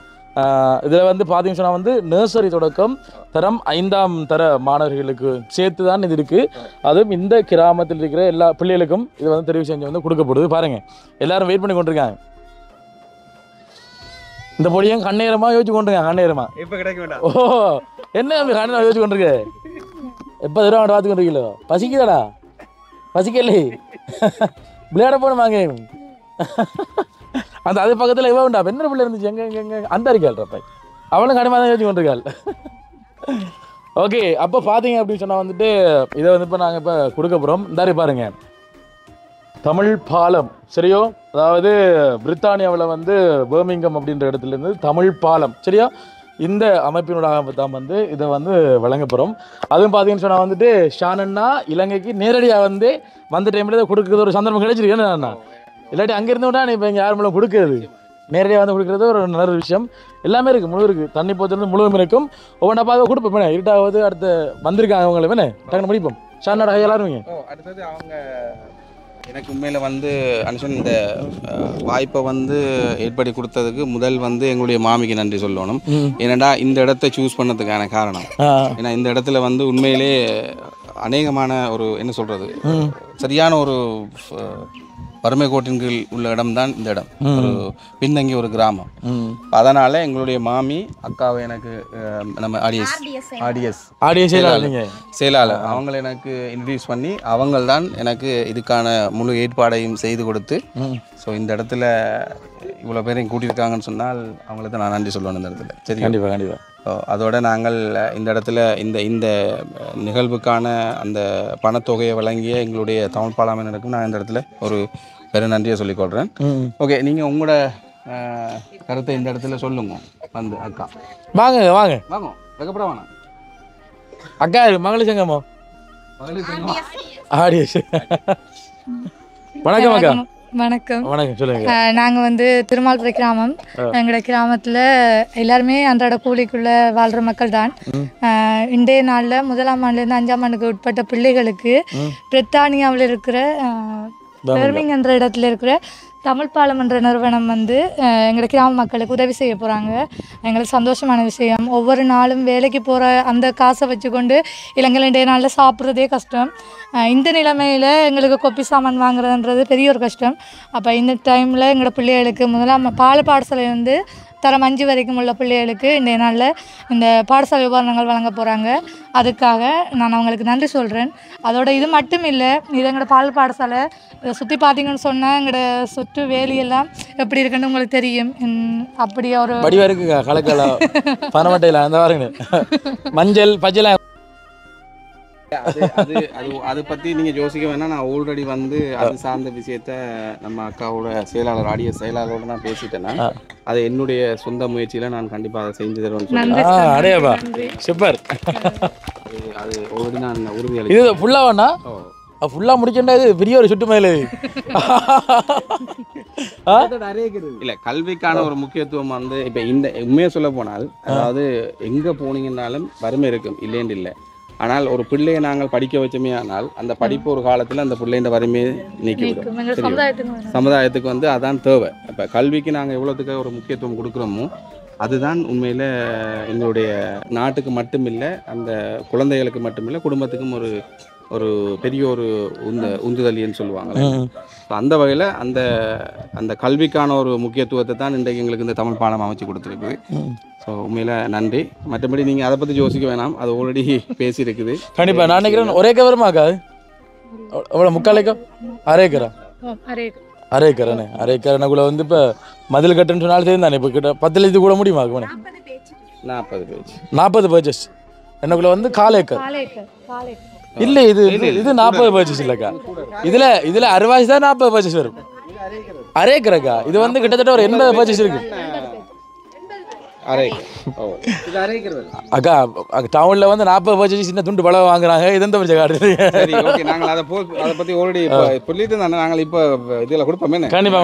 இதில் வந்து பார்த்தீங்கன்னு சொன்னால் வந்து நர்சரி தொடக்கம் தரம் 5ஆம் தர மாணவர்களுக்கு சேர்த்து தான் இது இருக்குது. அதுவும் இந்த கிராமத்தில் இருக்கிற எல்லா பிள்ளைகளுக்கும் இது வந்து தெரிவு செஞ்சு வந்து கொடுக்கப்படுது. பாருங்கள் எல்லாரும் வெயிட் பண்ணி கொண்டிருக்காங்க. இந்த பொடியும் கண்ணேரமாக யோசிச்சு கொண்டிருக்காங்க. கண்ணேரமாக இப்போ கிடைக்க வேண்டாம். ஓ என்ன கண்ணேரம் யோசிச்சு கொண்டிருக்க? எப்போ தடவை அவன் பார்த்து கொண்டிருக்கீங்களோ? பசிக்குதாடா? பசிக்கலே விளையாட போனமாங்க. அந்த அது பக்கத்தில் இவ உண்டா என்ன பிள்ளை இருந்துச்சு எங்கே அந்த இருக்காள் ரப்பை அவளும் கடுமையாக தான் யோசிச்சு கொண்டிருக்காள். ஓகே, அப்போ பார்த்தீங்க அப்படின்னு சொன்னால் வந்துட்டு இதை வந்து இப்போ நாங்கள் இப்போ கொடுக்க போகிறோம். இந்தாரி பாருங்க, தமிழ் பாலம் சரியோ, அதாவது பிரித்தானியாவில் வந்து பர்மிங்கம் அப்படின்ற இடத்துலேருந்து தமிழ் பாலம் சரியா, இந்த அமைப்பினோட தான் வந்து இதை வந்து வழங்க போகிறோம். அதுவும் பார்த்தீங்கன்னு சொன்னால் வந்துட்டு ஷானன்னா இலங்கைக்கு நேரடியாக வந்து வந்த டைமில் இதை கொடுக்குறது ஒரு சந்தர்ப்பம் கிடைச்சிருக்கு. ஏன்னா இல்லாட்டி அங்கேருந்து விட்டா இப்போ இங்கே யார் மூலம் கொடுக்குறது, நேரடியாக வந்து கொடுக்குறது ஒரு நல்ல விஷயம். எல்லாமே இருக்குது, முழு இருக்குது, தண்ணி போத்திருந்து முழுவதும் இருக்கும். ஒவ்வொன்றா பார்த்து கொடுப்போம். இருட்டாவது அடுத்து வந்திருக்காங்க அவங்கள வேணே டக்குன்னு முடிப்போம். ஷானோட எல்லாரும் அடுத்தது அவங்க எனக்கு உண்மையில் வந்து அனுஷன் இந்த வாய்ப்பை வந்து ஏற்படுத்தி கொடுத்ததுக்கு முதல் வந்து எங்களுடைய மாமிக்கு நன்றி சொல்லணும். ஏன்னாடா இந்த இடத்த சூஸ் பண்ணதுக்கான காரணம், ஏன்னா இந்த இடத்துல வந்து உண்மையிலே அநேகமான ஒரு என்ன சொல்கிறது சரியான ஒரு வறுமை கோட்டின் கீழ் உள்ள இடம் தான் இந்த இடம், ஒரு பின்தங்கிய ஒரு கிராமம். அதனால எங்களுடைய மாமி அக்காவை எனக்கு நம்ம ஆடிஎஸ் செயலாளர் அவங்களை எனக்கு இன்ட்ரடியூஸ் பண்ணி அவங்கள் தான் எனக்கு இதுக்கான முழு ஏற்பாடையும் செய்து கொடுத்து, ஸோ இந்த இடத்துல இவ்வளோ பேரையும் கூட்டியிருக்காங்கன்னு சொன்னால் அவங்களுக்கு தான் நான் நன்றி சொல்லணும் இந்த இடத்துல. சரி, கண்டிப்பாக கண்டிப்பாக. அதோட நாங்கள் இந்த இடத்துல இந்த நிகழ்வுக்கான அந்த பணத்தொகையை வழங்கிய எங்களுடைய தமிழ் பாலாமையினருக்கும் நான் இந்த இடத்துல ஒரு பெரு நன்றியை சொல்லிக்கொள்கிறேன். ஓகே, நீங்கள் உங்களோட கருத்தை இந்த இடத்துல சொல்லுங்க. வந்து அக்கா வாங்க வாங்க வாங்க, அதுக்கப்புறம் வாங்க அக்கா மகளிர் சங்கமோ ஆடியஸ். வணக்கம் அக்கா. வணக்கம் வணக்கம், சொல்லுங்க. நாங்கள் வந்து திருமால்புரை கிராமம். எங்களோட கிராமத்தில் எல்லாருமே அன்றாட கூலிக்குள்ளே வாழ்கிற மக்கள் தான். இன்றைய நாளில் 1ஆம் ஆண்டுலேருந்து 5ஆம் ஆண்டுக்கு உட்பட்ட பிள்ளைகளுக்கு பிரித்தானியாவில் இருக்கிற பெர்மிங் என்ற இடத்துல இருக்கிற தமிழ் பாலம் என்ற நிறுவனம் வந்து எங்களோட கிராம மக்களுக்கு உதவி செய்ய போகிறாங்க. எங்களுக்கு சந்தோஷமான விஷயம். ஒவ்வொரு நாளும் வேலைக்கு போகிற அந்த காசை வச்சுக்கொண்டு இளைஞர்கள் இன்றைய நாளில் சாப்பிட்றதே கஷ்டம். இந்த நிலைமையில் எங்களுக்கு கொப்பி சாமான் வாங்குறதுன்றது பெரிய ஒரு கஷ்டம். அப்போ இந்த டைமில் எங்களோட பிள்ளைகளுக்கு முதலாம் பாடசாலை வந்து தரம் 5 வரைக்கும் உள்ள பிள்ளைகளுக்கு இன்றைய நாளில் இந்த பாடசாலை உபகரணங்கள் வழங்க போகிறாங்க. அதுக்காக நான் அவங்களுக்கு நன்றி சொல்கிறேன். அதோட இது மட்டும் இல்லை, இது எங்களோட பாடசாலை சுற்றி பார்த்தீங்கன்னு சொன்னால் எங்களோட சுற்று வேலியெல்லாம் எப்படி இருக்குன்னு உங்களுக்கு தெரியும். அப்படி ஒரு வடிவா இருக்குங்க, கலக்கல பனமட்டையில் அந்த வாருங்க மஞ்சள் பச்சை அதை பற்றி நீங்கள் யோசிக்க வேணாம். நான் ஆல்ரெடி வந்து அது சார்ந்த விஷயத்த நம்ம அக்காவோட செயலாளர் ஆடியஸ் செயலாளரோட நான் பேசிட்டேன்னா அது என்னுடைய சொந்த முயற்சியில் நான் கண்டிப்பாக அதை செஞ்சு தருவேன். அடையப்பா சூப்பர். அது ஆல்ரெடி நான் உறுதியளி. இது ஃபுல்லாக வேணா ஃபுல்லாக முடிச்சுட்டா இது பெரிய ஒரு சுட்டு மேலே இல்லை. கல்விக்கான ஒரு முக்கியத்துவம் வந்து இப்போ இந்த உண்மையை சொல்ல போனால், அதாவது எங்கே போனீங்கன்னாலும் வறுமை இருக்கும், இல்லைன்னு இல்லை. ஆனால் ஒரு பிள்ளையை நாங்கள் படிக்க வச்சோமே ஆனால் அந்த படிப்பு ஒரு காலத்தில் அந்த பிள்ளைன்ற வறுமையை நீக்கிவிடும். சமுதாயத்துக்கு வந்து அதான் தேவை. இப்போ கல்விக்கு நாங்கள் எவ்வளோத்துக்கு ஒரு முக்கியத்துவம் கொடுக்குறோமோ அதுதான் உண்மையில் எங்களுடைய நாட்டுக்கு மட்டுமில்லை, அந்த குழந்தைகளுக்கு மட்டுமில்லை, குடும்பத்துக்கும் ஒரு ஒரு பெரிய ஒரு உந்துதலின்னு சொல்லுவாங்க. அந்த வகையில் அந்த கல்விக்கான ஒரு முக்கியத்துவத்தை தான் இன்றைக்கு எங்களுக்கு இந்த தமிழ் பாடம் அமைச்சு கொடுத்துருக்குது. ஸோ உண்மையில் நன்றி. மற்றபடி நீங்கள் அதை பற்றி யோசிக்க வேணாம், அது ஆல்ரெடி பேசியிருக்குது. கண்டிப்பாக நான் நினைக்கிறேன் ஒரே வருமாக்கா அவ்வளோ முக்காலைக்கா அரைக்கரா அரைக்கரண்ணே அரைக்கரனுக்குள்ள வந்து இப்போ மதில் கட்டுன்னு சொன்னாலும் தெரியும் தானே. இப்போ கிட்ட 10 லட்சத்து கூட முடியுமா? 40 பேஜஸ் என்னக்குள்ள வந்து 4 ஏக்கர் இல்லை. இது 40 பேஜஸ் இல்லைக்கா. இதில் 60 தான் 40 பேஜஸ் வரும். அரைக்கரக்கா இது வந்து கிட்டத்தட்ட ஒரு 80 பேஜஸ் இருக்கு. அக்கா டவுன்ல வந்து 40 பேஜஸ் சின்ன துண்டு பழம் வாங்குறாங்க. இது எந்த பிரச்சனை காட்டுது? சரி, ஓகே, நாங்கள் அதை பற்றி ஆல்ரெடி சொல்லிட்டு தானே நாங்கள் இப்போ இதில் கொடுப்போமே. கண்டிப்பா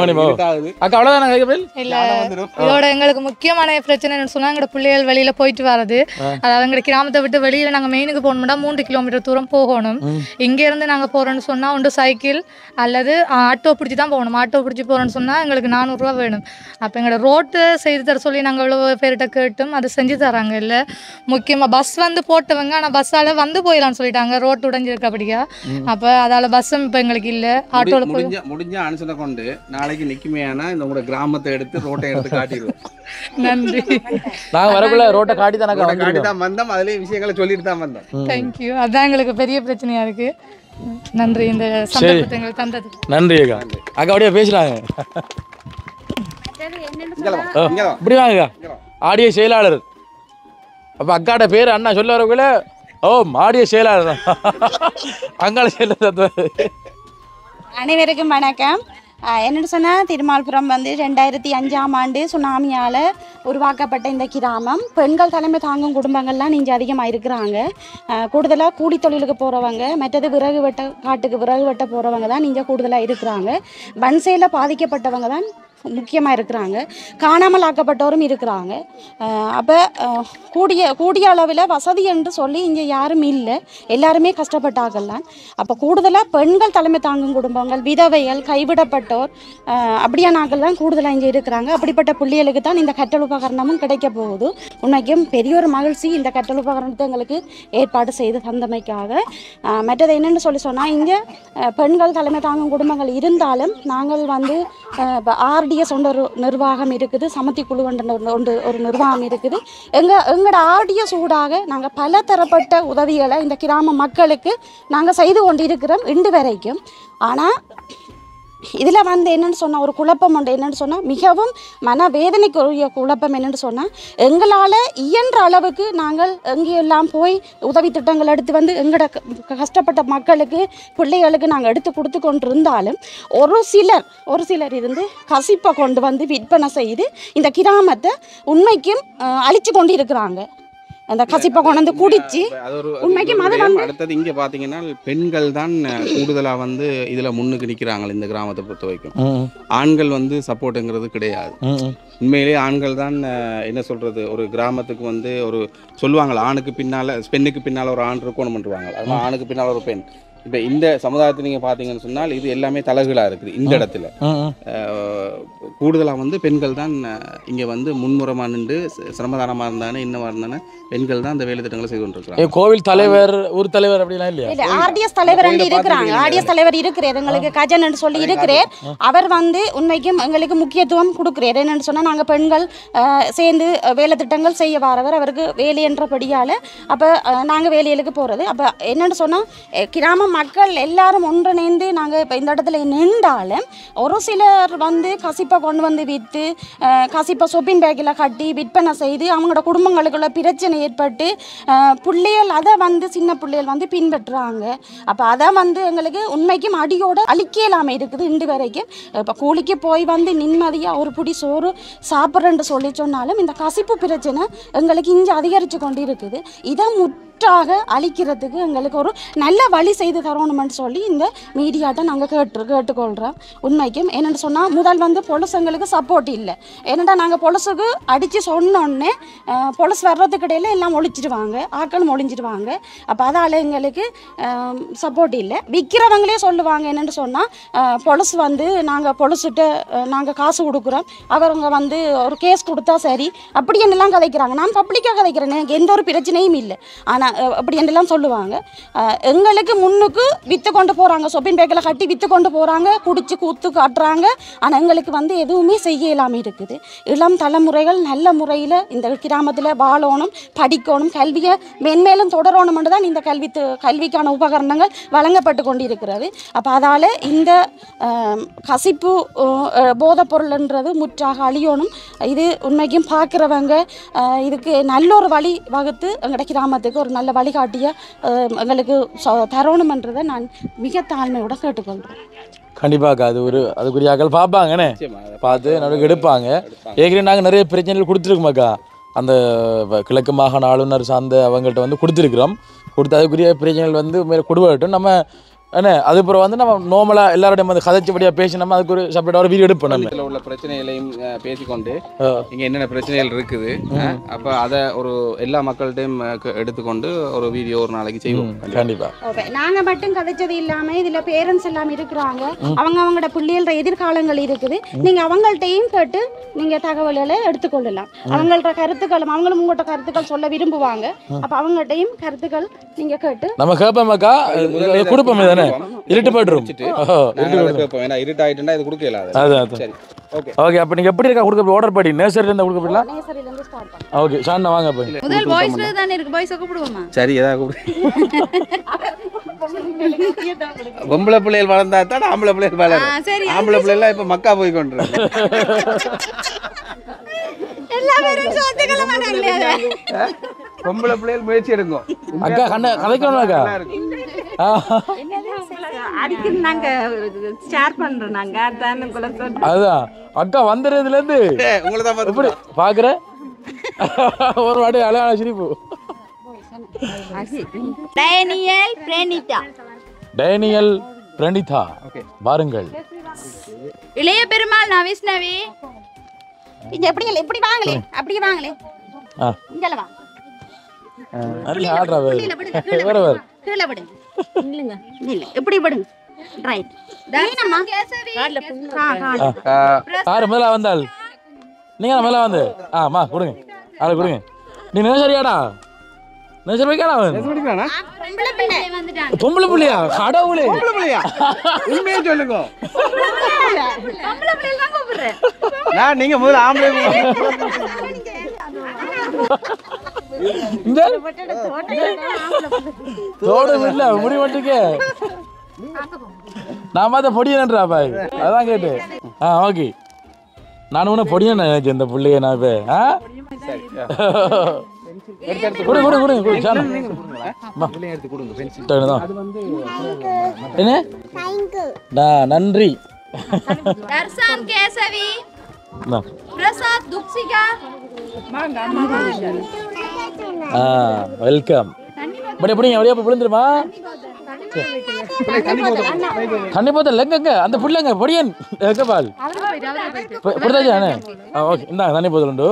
அக்கா அவ்வளோதான். இல்லை, இதோட எங்களுக்கு முக்கியமான பிரச்சனை என்னன்னு சொன்னால் எங்களோட பிள்ளைகள் வெளியில் போயிட்டு வர்றது. அதாவது எங்களோட கிராமத்தை விட்டு வெளியில் நாங்கள் மெயினுக்கு போகணும்னா 3 கிலோமீட்டர் தூரம் போகணும். இங்கேருந்து நாங்கள் போகிறோன்னு சொன்னால் ஒன்று சைக்கிள் அல்லது ஆட்டோ பிடிச்சி தான் போகணும். ஆட்டோ பிடிச்சி போகிறோன்னு சொன்னால் எங்களுக்கு 400 ரூபா வேணும். அப்போ எங்களோட ரோட்டு செய்து தர சொல்லி நாங்கள் எவ்வளோ பேர்கிட்ட கேட்டும் அதை செஞ்சு தராங்க. இல்லை முக்கியமாக பஸ் வந்து போட்டவங்க, ஆனால் பஸ்ஸால் வந்து போயிடலான்னு சொல்லிட்டாங்க, ரோட்டு உடஞ்சிருக்கு அப்படியா. அப்போ அதால் பஸ்ஸும் இப்போ எங்களுக்கு இல்லை. ஆட்டோவில் முடிஞ்ச அனுசனை கொண்டு நாளைக்கு நிற்குமையானா இந்த உங்களோட கிராமத்தை எடுத்து ரோட்டை எடுத்து காட்டிடுவோம். நன்றி. நாங்கள் வரக்குள்ள ரோட்டை காட்டி தான் வந்தோம், அதுலேயே விஷயங்களை சொல்லிட்டு தான் வந்தோம். தேங்க்யூ. அதான் எங்களுக்கு பெரிய பிரச்சனையாக இருக்குது. நன்றி இந்த சந்தர்ப்பத்தை எங்களுக்கு தந்தது. நன்றி அக்கா. அக்கா அப்படியே பேசுகிறாங்க. இப்படி வாங்க ஆடிய செயலாளர். அப்போ அக்காட பேர் அண்ணா சொல்ல வரக்குள்ள ஆடிய செயலாளர் அங்காள செயலாளர். அனைவருக்கும் வணக்கம். என்னென்னு சொன்னால் திருமால்புரம் வந்து 2005ஆம் ஆண்டு சுனாமியால் உருவாக்கப்பட்ட இந்த கிராமம். பெண்கள் தலைமை தாங்கும் குடும்பங்கள்லாம் இங்கே அதிகமாக இருக்கிறாங்க. கூடுதலாக கூலி தொழிலுக்கு போகிறவங்க, மற்றது காட்டுக்கு விறகு வெட்ட போகிறவங்க தான் இங்கே கூடுதலாக இருக்கிறாங்க. பன்சேல பாதிக்கப்பட்டவங்க தான் முக்கியமாக இருக்கிறாங்க. காணாமல் ஆக்கப்பட்டவரும் இருக்கிறாங்க. அப்போ கூடிய அளவில் வசதி என்று சொல்லி இங்கே யாரும் இல்லை, எல்லாருமே கஷ்டப்பட்டாங்கலாம். அப்போ கூடுதலாக பெண்கள் தலைமை தாங்கும் குடும்பங்கள், விதவைகள், கைவிடப்பட்டோர் அப்படியானாக்கள் தான் கூடுதலாக இங்கே இருக்கிறாங்க. அப்படிப்பட்ட புள்ளிகளுக்கு தான் இந்த கற்றல் உபகரணமும் கிடைக்க போகுது. உண்மைக்கும் பெரிய ஒரு மகிழ்ச்சி இந்த கற்றல் உபகரணத்தை எங்களுக்கு ஏற்பாடு செய்து தந்தமைக்காக. மற்றது என்னென்னு சொன்னால் இங்கே பெண்கள் தலைமை தாங்கும் குடும்பங்கள் இருந்தாலும் நாங்கள் வந்து ஆர்டிஎஸ் ஒரு நிர்வாகம் இருக்குது, சமத்தி குழு ஒரு நிர்வாகம் இருக்குது. எங்களோட ஆர்டிஎஸ் ஊடாக நாங்கள் பல தரப்பட்ட உதவிகளை இந்த கிராம மக்களுக்கு நாங்கள் செய்து கொண்டு இருக்கிறோம் இன்று வரைக்கும். ஆனால் இதில் வந்து என்னென்னு சொன்னால் ஒரு குழப்பம் உண்டு. என்னென்னு சொன்னால் மிகவும் மனவேதனைக்குரிய குழப்பம். என்னென்னு சொன்னால் எங்களால் இயன்ற அளவுக்கு நாங்கள் எங்கேயெல்லாம் போய் உதவி திட்டங்கள் எடுத்து வந்து எங்களோட கஷ்டப்பட்ட மக்களுக்கு, பிள்ளைகளுக்கு நாங்கள் எடுத்து கொடுத்து கொண்டு இருந்தாலும் ஒரு சிலர் இருந்து கசிப்பை கொண்டு வந்து விற்பனை செய்து இந்த கிராமத்தை உண்மைக்கும் அழித்து கொண்டு இருக்கிறாங்க. அந்த கசிப்பை கொண்டு வந்து குடிச்சு உண்மைக்கும் அது வந்து அடுத்தது இங்கே பார்த்தீங்கன்னா பெண்கள் தான் கூடுதலாக வந்து இதில் முன்னுக்கு நிற்கிறாங்க. இந்த கிராமத்தை பொறுத்த வரைக்கும் ஆண்கள் வந்து சப்போர்ட்டுங்கிறது கிடையாது. உண்மையிலேயே ஆண்கள் தான் என்ன சொல்கிறது, ஒரு கிராமத்துக்கு வந்து ஒரு சொல்லுவாங்க பெண்ணுக்கு பின்னால் ஒரு ஆண் இருக்கணும்ன்றுவாங்க. அதனால் ஆணுக்கு பின்னால் ஒரு பெண். இப்போ இந்த சமுதாயத்தை நீங்கள் பார்த்தீங்கன்னு சொன்னால் இது எல்லாமே தலைகளாக இருக்குது. இந்த இடத்துல கூடுதலாக வந்து பெண்கள் தான் இங்கே வந்து முன்முறமாக நின்று சிரமதானமாக இருந்தானே இன்னமாக இருந்தானே பெண்கள் தான் அந்த வேலை திட்டங்களை செய்து கொண்டிருக்கிறாங்க. கோவில் தலைவர், ஊர் தலைவர் அப்படிலாம் இல்லையா? ஆர்டிஎஸ் தலைவர் இருக்கிறாங்க. ஆர்டிஎஸ் தலைவர் இருக்கிறார், எங்களுக்கு கஜன் சொல்லி இருக்கிறார். அவர் வந்து உண்மைக்கும் எங்களுக்கு முக்கியத்துவம் கொடுக்குறார். என்னென்னு சொன்னால் நாங்கள் பெண்கள் சேர்ந்து வேலை திட்டங்கள் செய்ய வரவர் அவருக்கு வேலை என்றபடியால் அப்போ நாங்கள் வேலைகளுக்கு போகிறது. அப்போ என்னென்னு சொன்னால் கிராம மக்கள் எல்லாரும் ஒன்றிணைந்து நாங்கள் இப்போ இந்த இடத்துல நின்றாலும் ஒரு சிலர் வந்து கசிப்பை கொண்டு வந்து விற்று கசிப்பை சொப்பின் பேக்கில் கட்டி விற்பனை செய்து அவங்களோட குடும்பங்களுக்குள்ள பிரச்சனை ஏற்பட்டு பிள்ளைகள் அதை வந்து சின்ன பிள்ளைகள் வந்து பின்பற்றுறாங்க. அப்போ அதை வந்து எங்களுக்கு உண்மைக்கும் அடியோடு அழிக்கலாமல் இருக்குது இன்று வரைக்கும். இப்போ கூலிக்கு போய் வந்து நிம்மதியாக ஒரு பிடி சோறு சாப்பிட்றேன்னு சொன்னாலும் இந்த கசிப்பு பிரச்சனை எங்களுக்கு இங்கே அதிகரித்து கொண்டு இருக்குது. இதை முற்றாக அழிக்கிறதுக்கு எங்களுக்கு ஒரு நல்ல வழி செய்து தரணுமென்னு சொல்லி இந்த மீடியாட்ட நாங்கள் கேட்டுக்கொள்கிறோம். உண்மைக்கும் என்னென்னு சொன்னால் முதல் வந்து பொலிஸங்களுக்கு சப்போர்ட் இல்லை. ஏன்னா நாங்கள் பொலிஸுக்கு அடித்து சொன்னோன்னே பொலிஸ் வர்றதுக்கு இடையில எல்லாம் ஒழிச்சிடுவாங்க, ஆக்களும் ஒழிஞ்சிடுவாங்க. அப்போ அதால் எங்களுக்கு சப்போர்ட் இல்லை. விற்கிறவங்களே சொல்லுவாங்க என்னென்னு சொன்னால் பொலிஸ் வந்து நாங்கள் பொலிஸ்கிட்ட நாங்கள் காசு கொடுக்குறோம், அவங்க வந்து ஒரு கேஸ் கொடுத்தா சரி அப்படி என்னெல்லாம் கதைக்கிறாங்க. நான் பப்ளிக்காக கதைக்கிறேன், எனக்கு எந்த ஒரு பிரச்சனையும் இல்லை. ஆனால் அப்படி என்னெல்லாம் சொல்லுவாங்க. எங்களுக்கு முன்னுக்கு விற்று கொண்டு போகிறாங்க, ஷாப்பிங் பேக்கில் கட்டி விற்று கொண்டு போகிறாங்க, குடிச்சு கூத்து காட்டுறாங்க. ஆனால் எங்களுக்கு வந்து எதுவுமே செய்ய இல்லாமல் இருக்குது. இளம் தலைமுறைகள் நல்ல முறையில் இந்த கிராமத்தில் வாழணும், படிக்கணும், கல்வியை மென்மேலும் தொடரணும்னு தான் இந்த கல்விக்கான உபகரணங்கள் வழங்கப்பட்டு கொண்டிருக்கிறது. அப்போ அதால் இந்த கசிப்பு போதைப்பொருள்ன்றது முற்றாக அழியணும். இது உண்மைக்கும் பார்க்குறவங்க இதுக்கு நல்ல ஒரு வழி வகுத்து எங்களோட கிராமத்துக்கு ஒரு நல்ல வழிகாட்டிய எங்களுக்கு தரணுமன்றதை நான் மிக தாழ்மையோட கேட்டுக்கொள்கிறேன். கண்டிப்பாக அதுக்குரிய ஆக்கள் பார்ப்பாங்கண்ணே, பார்த்து நமக்கு எடுப்பாங்க. ஏற்கனவே நாங்கள் நிறைய பிரச்சனைகள் கொடுத்துருக்கோமாக்கா. அந்த கிழக்கு மாகாண ஆளுநர் சார்ந்த அவங்கள்ட்ட வந்து கொடுத்துருக்குறோம். அதுக்குரிய பிரச்சனைகள் வந்து மேலே கொடுவட்டும். நம்ம என்ன அதுக்கப்புறம் வந்து நம்ம நார்மலாக எல்லாரோடையும் வந்து கதைச்சபடியாக பேசி நம்ம அதுக்கு ஒரு செப்பரேட்டாக ஒரு வீடியோ எடுப்போம். நம்ம இதில் உள்ள பிரச்சனைகளையும் பேசிக்கொண்டு இங்கே என்னென்ன பிரச்சனைகள் இருக்குது, அப்போ அதை ஒரு எல்லா மக்கள்கிட்டையும் எடுத்துக்கொண்டு ஒரு வீடியோ ஒரு நாளைக்கு செய்வோம். கண்டிப்பாக ஓகே, நாங்கள் மட்டும் கதைச்சது இல்லாமல் இதில் பேரண்ட்ஸ் எல்லாம் இருக்கிறாங்க, அவங்களோட பிள்ளைகளோட எதிர்காலங்கள் இருக்குது. நீங்கள் அவங்கள்ட்டையும் கேட்டு நீங்கள் தகவல்களை எடுத்துக்கொள்ளலாம். அவங்களோட கருத்துக்களும் அவங்களும் உங்கள்கிட்ட கருத்துக்கள் சொல்ல விரும்புவாங்க. அப்போ அவங்கள்ட்டையும் கருத்துக்கள் நீங்கள் கேட்டு நம்ம கேட்போமாக்கா, கொடுப்போமே தானே. இருட்டு பெட்ரூம் இருட்டாயிட்டுனா இது கொடுக்கல. சரி, ஓகே ஓகே. அப்போ நீங்கள் எப்படி இருக்கா கொடுக்க ஆர்டர் பண்ணி நேசரிலேருந்து கொடுக்க போயிடலாம். நேசரிலேருந்து ஸ்டார்ட் பண்ணுவோம். ஓகே ஷான்னா வாங்க போய். முதல் வாய்ஸ்ல தானே இருக்கு, வாய்ஸ் கூப்பிடுவோமா? சரி, ஏதாவது கூப்பிடு. பொம்பளை பிள்ளைகள் வளர்ந்தா தான் ஆம்பளை பிள்ளைகள் வளரும். சரி, ஆம்பளை பிள்ளைலாம் இப்போ மக்கா போய் கொண்டிருக்கு. எல்லா பேரும் சோத்துக்களை மாட்டாங்களே. பொம்பளை பிள்ளைகள் முயற்சி எடுக்கும். அக்கா கதைக்கணும் அக்கா. அதுக்கு நாங்க ஷேர் பண்றோம். நாங்க அதுதான் அக்கா வந்துடுறதுலேருந்து உங்களை தான் எப்படி பார்க்குற ஒரு வாட்டி அழகான சிரிப்பு. டேனியல் பிரணிதா பாருங்கள். இளைய பெருமாள் நவிஸ்னவி இங்க எப்படி வாங்களே, அப்படியே வாங்களே. இங்கல வா. நல்ல ஆடுறா வேற கீழே விடுங்க. இல்லங்க இல்ல, இப்படி விடுங்க. ரைட். நீனம்மா யாரு மேல வந்தால் நீங்க மேல வந்து ஆமா கொடுங்க, ஆளு கொடுங்க. நீ நேசரியாடா? நேசரி வைக்காடா? பொம்பளை பிள்ளையா? கடவுளே, பொம்பளை பிள்ளையா? உண்மையை சொல்லுங்க. நான் நீங்க முதல்ல ஆம்பளை தோடு இல்ல முடி மட்டுக்கே நான் பார்த்த பொடியன்றா பாய், அதான் கேட்டு. ஓகே, நான் உன பொடியன் நினைச்சேன் இந்த பிள்ளைய. நான் இப்போ நன்றி. வெல்கம். எப்படிங்க அப்படியே விழுந்துருமா? தண்ணி போத்தல் எங்க அந்த பிள்ளைங்க பொடியன் எங்க பால் கொடுத்தாச்சானே? ஓகே, இந்தா தண்ணி போத்தல் உண்டு.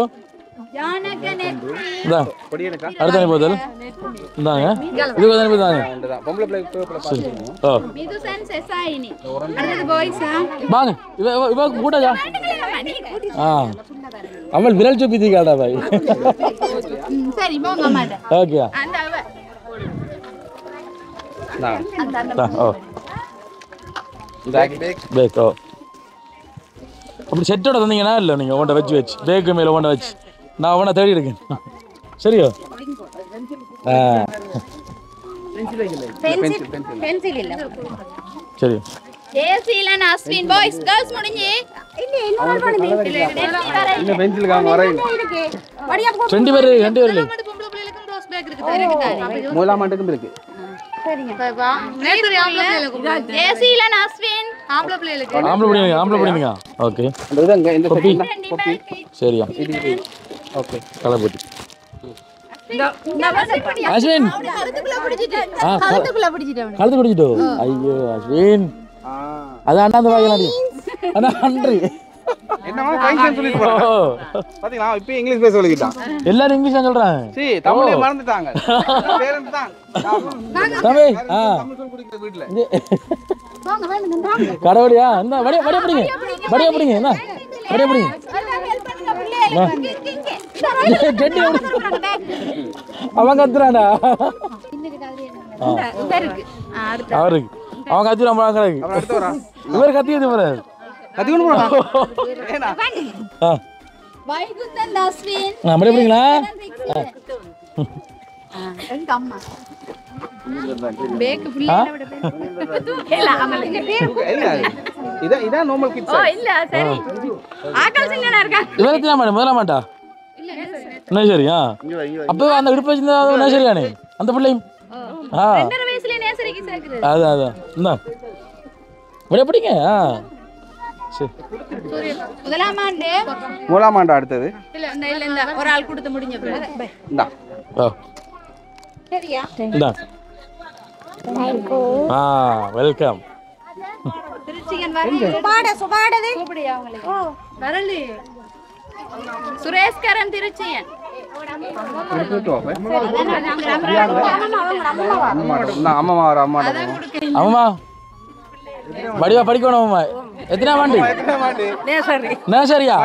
அடுத்த தண்ணி போத்தல் இந்தாங்க. இது தண்ணி போத்தாங்க. வாங்க இவ கூட்டாச்சா? அவள் விரல் சுப்பி காட்டா பாய். ஓகே அப்படி செட்டோட தந்தீங்கன்னா இல்லை நீங்கள் உன்ட்ட வச்சு பேக்கு மேலே உன்ட்ட வச்சு நான் உன்னை தேடி இருக்கேன். சரியோ? சரி. ஏசிலன் அஸ்வின் பாய்ஸ் கேர்ள்ஸ் முடிஞ்சு ரெண்டு பேர் மூலாமாட்டுக்கும் இருக்கு. ஆம்பளை பிடிங்க. ஓகே சரியா? ஓகே களைப்பட்டி அஸ்வின் கழுத்து பிடிச்சிட்டோ ஐயோ அஸ்வின் அதான் அண்ணா அந்த வாங்கலாம் அண்ணா நன்றி என்னமா கைசன் சொல்லிட்டு போறாங்க பாத்தீங்களா இப்போ இங்கிலீஷ் பேச சொல்லிட்டான் எல்லாரும் இங்கிலீஷ் தான் சொல்றாங்க சீ தமிழே மறந்துட்டாங்க பேரன்ஸ் தான் தம்பி தமிழ் சொல்லி குடிக்கிற வீட்ல கடவுளியா என்ன வடியா பிடிங்க என்ன வடியா பிடிங்க அவன் கத்துறான்டா அவருக்கு அவன் கத்துறான் இவர் கத்தியது போற கத்திக்கணும் போறா அப்படிங்களா இதான் நார்மல் கிட்ஸ் இவரத்தினா மேடம் முதல்ல மாட்டா நேசரியா அப்போ அந்த இடுப்பு வச்சிருந்தா நேசரியானே அந்த பிள்ளையும் அதான் அதான் இந்தா அப்படியே பிடிங்க மூலாம் ஆண்டு அடுத்தது ஒரு ஆள் கொடுத்து முடிஞ்ச இந்தா இந்தா வெல்கம் சுரேஷ்கரன் திருச்சியன் அம்மா வடிவா படிக்கணும் அம்மா எத்தனை ஆண்டு நேசரியா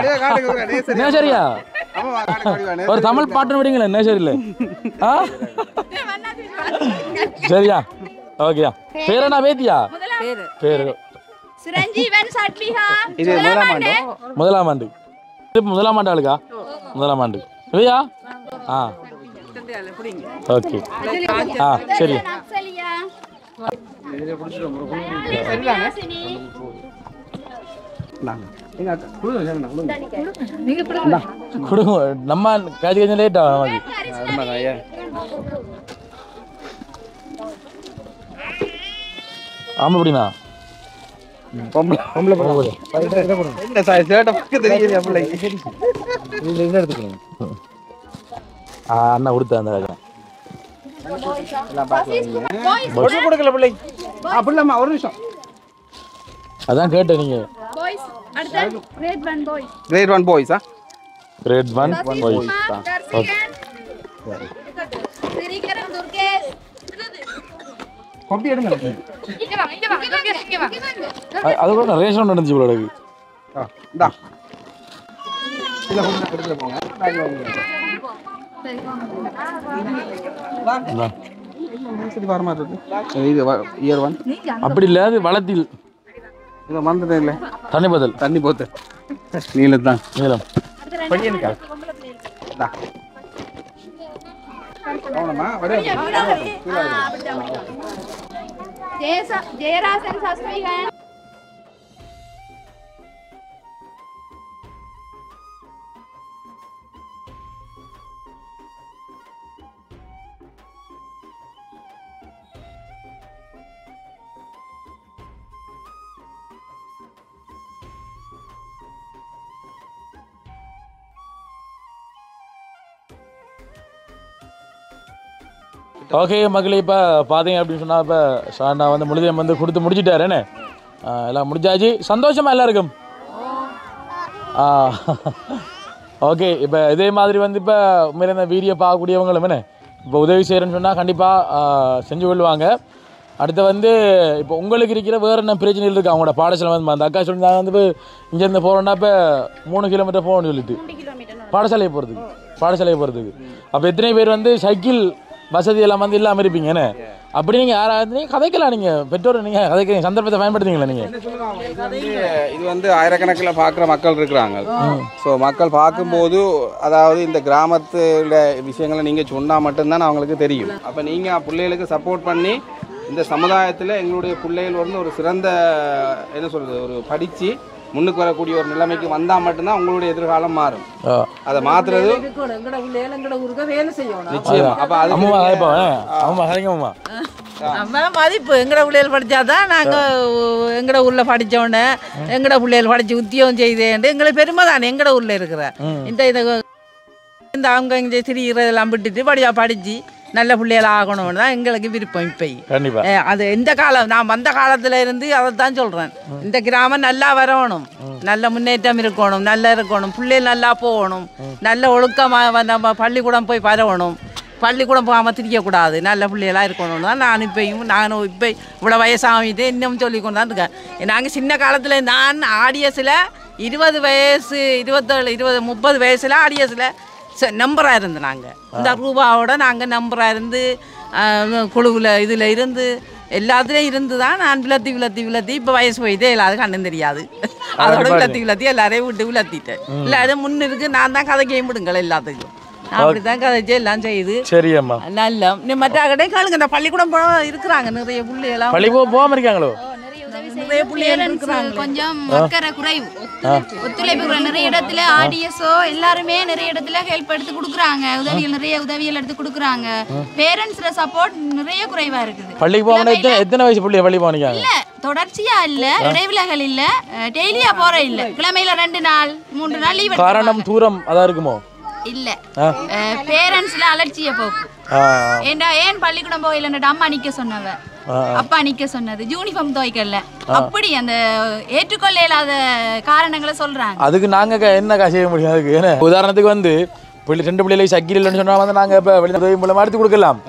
நேசரியா ஒரு தமிழ் பாட்டு விடுங்களேன் நேசரியில் சரியா ஓகேயா பேர் என்ன வேத்தியா பேரு சுரஞ்சீவன் சட்லிஹா இது முதலாம் ஆண்டு முதலாம் ஆண்டு ஆளுக்கா முதலாம் ஆண்டு இல்லையா ஓகே சரி கொடுங்க நம்ம காய்ச்சி கொஞ்சம் லேட் ஆகும் ஆமா அப்படின்னா அண்ணா கொடுத்த அந்த கொடுக்கல பிள்ளை அப்படிலாமா ஒரு நிமிஷம் அதான் கேட்டேன் நீங்க கிரேட் 1 பாய்ஸா கிரேட் 1 பாய்ஸ் ஓகே காப்பி எடுங்க அது கூட ரேஷன் நடந்துச்சு போல இருக்கு இந்தா இல்ல கொஞ்சம் எடுத்து போங்க சரி வர மாதிரி இருக்கு இது இயர் 1 அப்படி இல்ல அது வளத்தில் இது மறந்துட்டேன் இல்ல தண்ணி போத்தல் நீலம் தான் நீலம் படியனுக்கா இந்தா அவனமா வடியா ஜெயராசன் சஸ்மிகன் ஓகே மக்களே இப்போ பார்த்தீங்க அப்படின்னு சொன்னால் இப்போ ஷாண்டா வந்து முழுதையும் வந்து கொடுத்து முடிச்சிட்டாருன்னு எல்லாம் முடிஞ்சாச்சு சந்தோஷமா எல்லாருக்கும் ஓகே இப்போ இதே மாதிரி வந்து இப்போ உண்மையில இந்த வீடியோ பார்க்கக்கூடியவங்களும் என்ன இப்போ உதவி செய்கிறேன்னு சொன்னால் கண்டிப்பாக செஞ்சு கொள்வாங்க. அடுத்து வந்து இப்போ உங்களுக்கு இருக்கிற வேறு என்ன பிரச்சனைகள் இருக்குது அவங்களோட பாடசாலை வந்து அந்த அக்கா சொல்லி நாங்கள் வந்து இப்போ இங்கேருந்து போகிறோன்னா இப்போ 3 கிலோமீட்டர் போகணும்னு சொல்லிட்டு பாடசாலையை போகிறதுக்கு அப்போ எத்தனை பேர் வந்து சைக்கிள் வசதி எல்லாம் வந்து இல்லாமல் இருப்பீங்க என்ன அப்படி நீங்கள் யாராவது கதைக்கலாம் நீங்கள் பெற்றோர் நீங்கள் கதைக்க சந்தர்ப்பத்தை பயன்படுத்திங்களா நீங்கள் இது வந்து ஆயிரக்கணக்கில் பார்க்குற மக்கள் இருக்கிறாங்க. ஸோ மக்கள் பார்க்கும்போது அதாவது இந்த கிராமத்தில் விஷயங்களை நீங்கள் சொன்னால் மட்டும்தான் அவங்களுக்கு தெரியும். அப்போ நீங்கள் பிள்ளைகளுக்கு சப்போர்ட் பண்ணி இந்த சமுதாயத்தில் எங்களுடைய பிள்ளைகள் வந்து ஒரு சிறந்த என்ன சொல்கிறது ஒரு படித்து முன்னுக்கு வரக்கூடிய ஒரு நிலைமைக்கு வந்தால் மட்டும்தான் உங்களுடைய எதிர்காலம் மாறும். அதை மாற்றுறது நிச்சயமா. அப்போ அது மதிப்பு எங்கட பிள்ளைகள் படித்தாதான் நாங்கள் எங்கட ஊரில் படித்தோடனே எங்கட பிள்ளைகள் படித்து உத்தியோகம் செய்தேன் எங்களுக்கு பெருமை தானே எங்கட ஊரில் இருக்கிற இந்த இந்த அவங்க இங்கே திரிகிறதெல்லாம் விட்டுட்டு படியாக படித்து நல்ல பிள்ளைகள் ஆகணும்னு தான் எங்களுக்கு விருப்பம் இப்போ. கண்டிப்பா அது எந்த காலம் நான் வந்த காலத்தில் இருந்து அதை தான் சொல்கிறேன். இந்த கிராமம் நல்லா வரணும், நல்ல முன்னேற்றம் இருக்கணும், நல்லா இருக்கணும், பிள்ளைகள் நல்லா போகணும், நல்ல ஒழுக்கமாக நம்ம பள்ளிக்கூடம் போய் பரவணும், பள்ளிக்கூடம் போகாமல் திரிக்கக்கூடாது, நல்ல பிள்ளைகளாக இருக்கணும்னு தான் நான் நானும் இப்போ இவ்வளோ வயசாகிட்டு இன்னும் சொல்லிக்கொண்டு தான் இருக்கேன். நாங்கள் சின்ன காலத்தில் நான் ஆடியஸில் 20 வயசு 27 20 30 வயசில் ஆடியஸில் நம்பராக இருந்து நாங்கள் இந்த ரூபாவோட நாங்கள் நம்பராக இருந்து குழுவில் இதில் இருந்து எல்லாத்துலேயும் இருந்து தான் நான் விளத்தி இப்போ வயசு போயிட்டே எல்லாரும் கண்ணும் தெரியாது. அதோட விளத்தி எல்லாரையும் விட்டு விளத்திட்டேன். எல்லாரும் முன்னிருக்கு நான் தான் கதை கேம் விடுங்கள் எல்லாத்துக்கும். நான் அப்படி தான் கதைச்சு எல்லாம் செய்யுது. சரி அம்மா நல்ல மற்ற கடை காலுங்க இந்த பள்ளிக்கூடம் இருக்கிறாங்க நிறைய பிள்ளைகளாம் பள்ளிக்கூடம் போகாம இருக்காங்களோ நிறைய பிள்ளைகள் இருக்கிறாங்க. கொஞ்சம் அக்கறை குறைவு ஒத்துழைப்பு நிறைய இடத்துல ஆடியஸோ எல்லாருமே நிறைய இடத்துல ஹெல்ப் எடுத்து கொடுக்குறாங்க, நிறைய உதவிகள் எடுத்து கொடுக்குறாங்க. பேரண்ட்ஸ்ல சப்போர்ட் நிறைய குறைவா இருக்குது. பள்ளிக்கு போக எத்தனை வயசு பிள்ளைய பள்ளி போனீங்க? இல்ல தொடர்ச்சியா இல்ல, இடைவிலகல் இல்ல, டெய்லியா போற இல்ல, கிழமையில 2 நாள் 3 நாள் லீவ். காரணம் தூரம் அதான் இருக்குமோ? இல்ல பேரண்ட்ஸ்ல அலட்சிய போக்கு. ஏன் பள்ளிக்கூடம் போகலன்னு அம்மா நிக்க சொன்னவ, அப்பா நிக்க சொன்னது, யூனிஃபார்ம் துவைக்கல, அப்படி அந்த ஏற்றுக்கொள்ள இல்லாத காரணங்களை சொல்றாங்க. அதுக்கு நாங்க என்ன செய்ய முடியும்? அதுக்கு ஏன்னா உதாரணத்துக்கு வந்து 2 பிள்ளைகளுக்கு சக்கில் இல்லைன்னு சொன்னா வந்து நாங்க இப்ப வெளியே மூலமா எடுத்து கொடுக்கலாம்.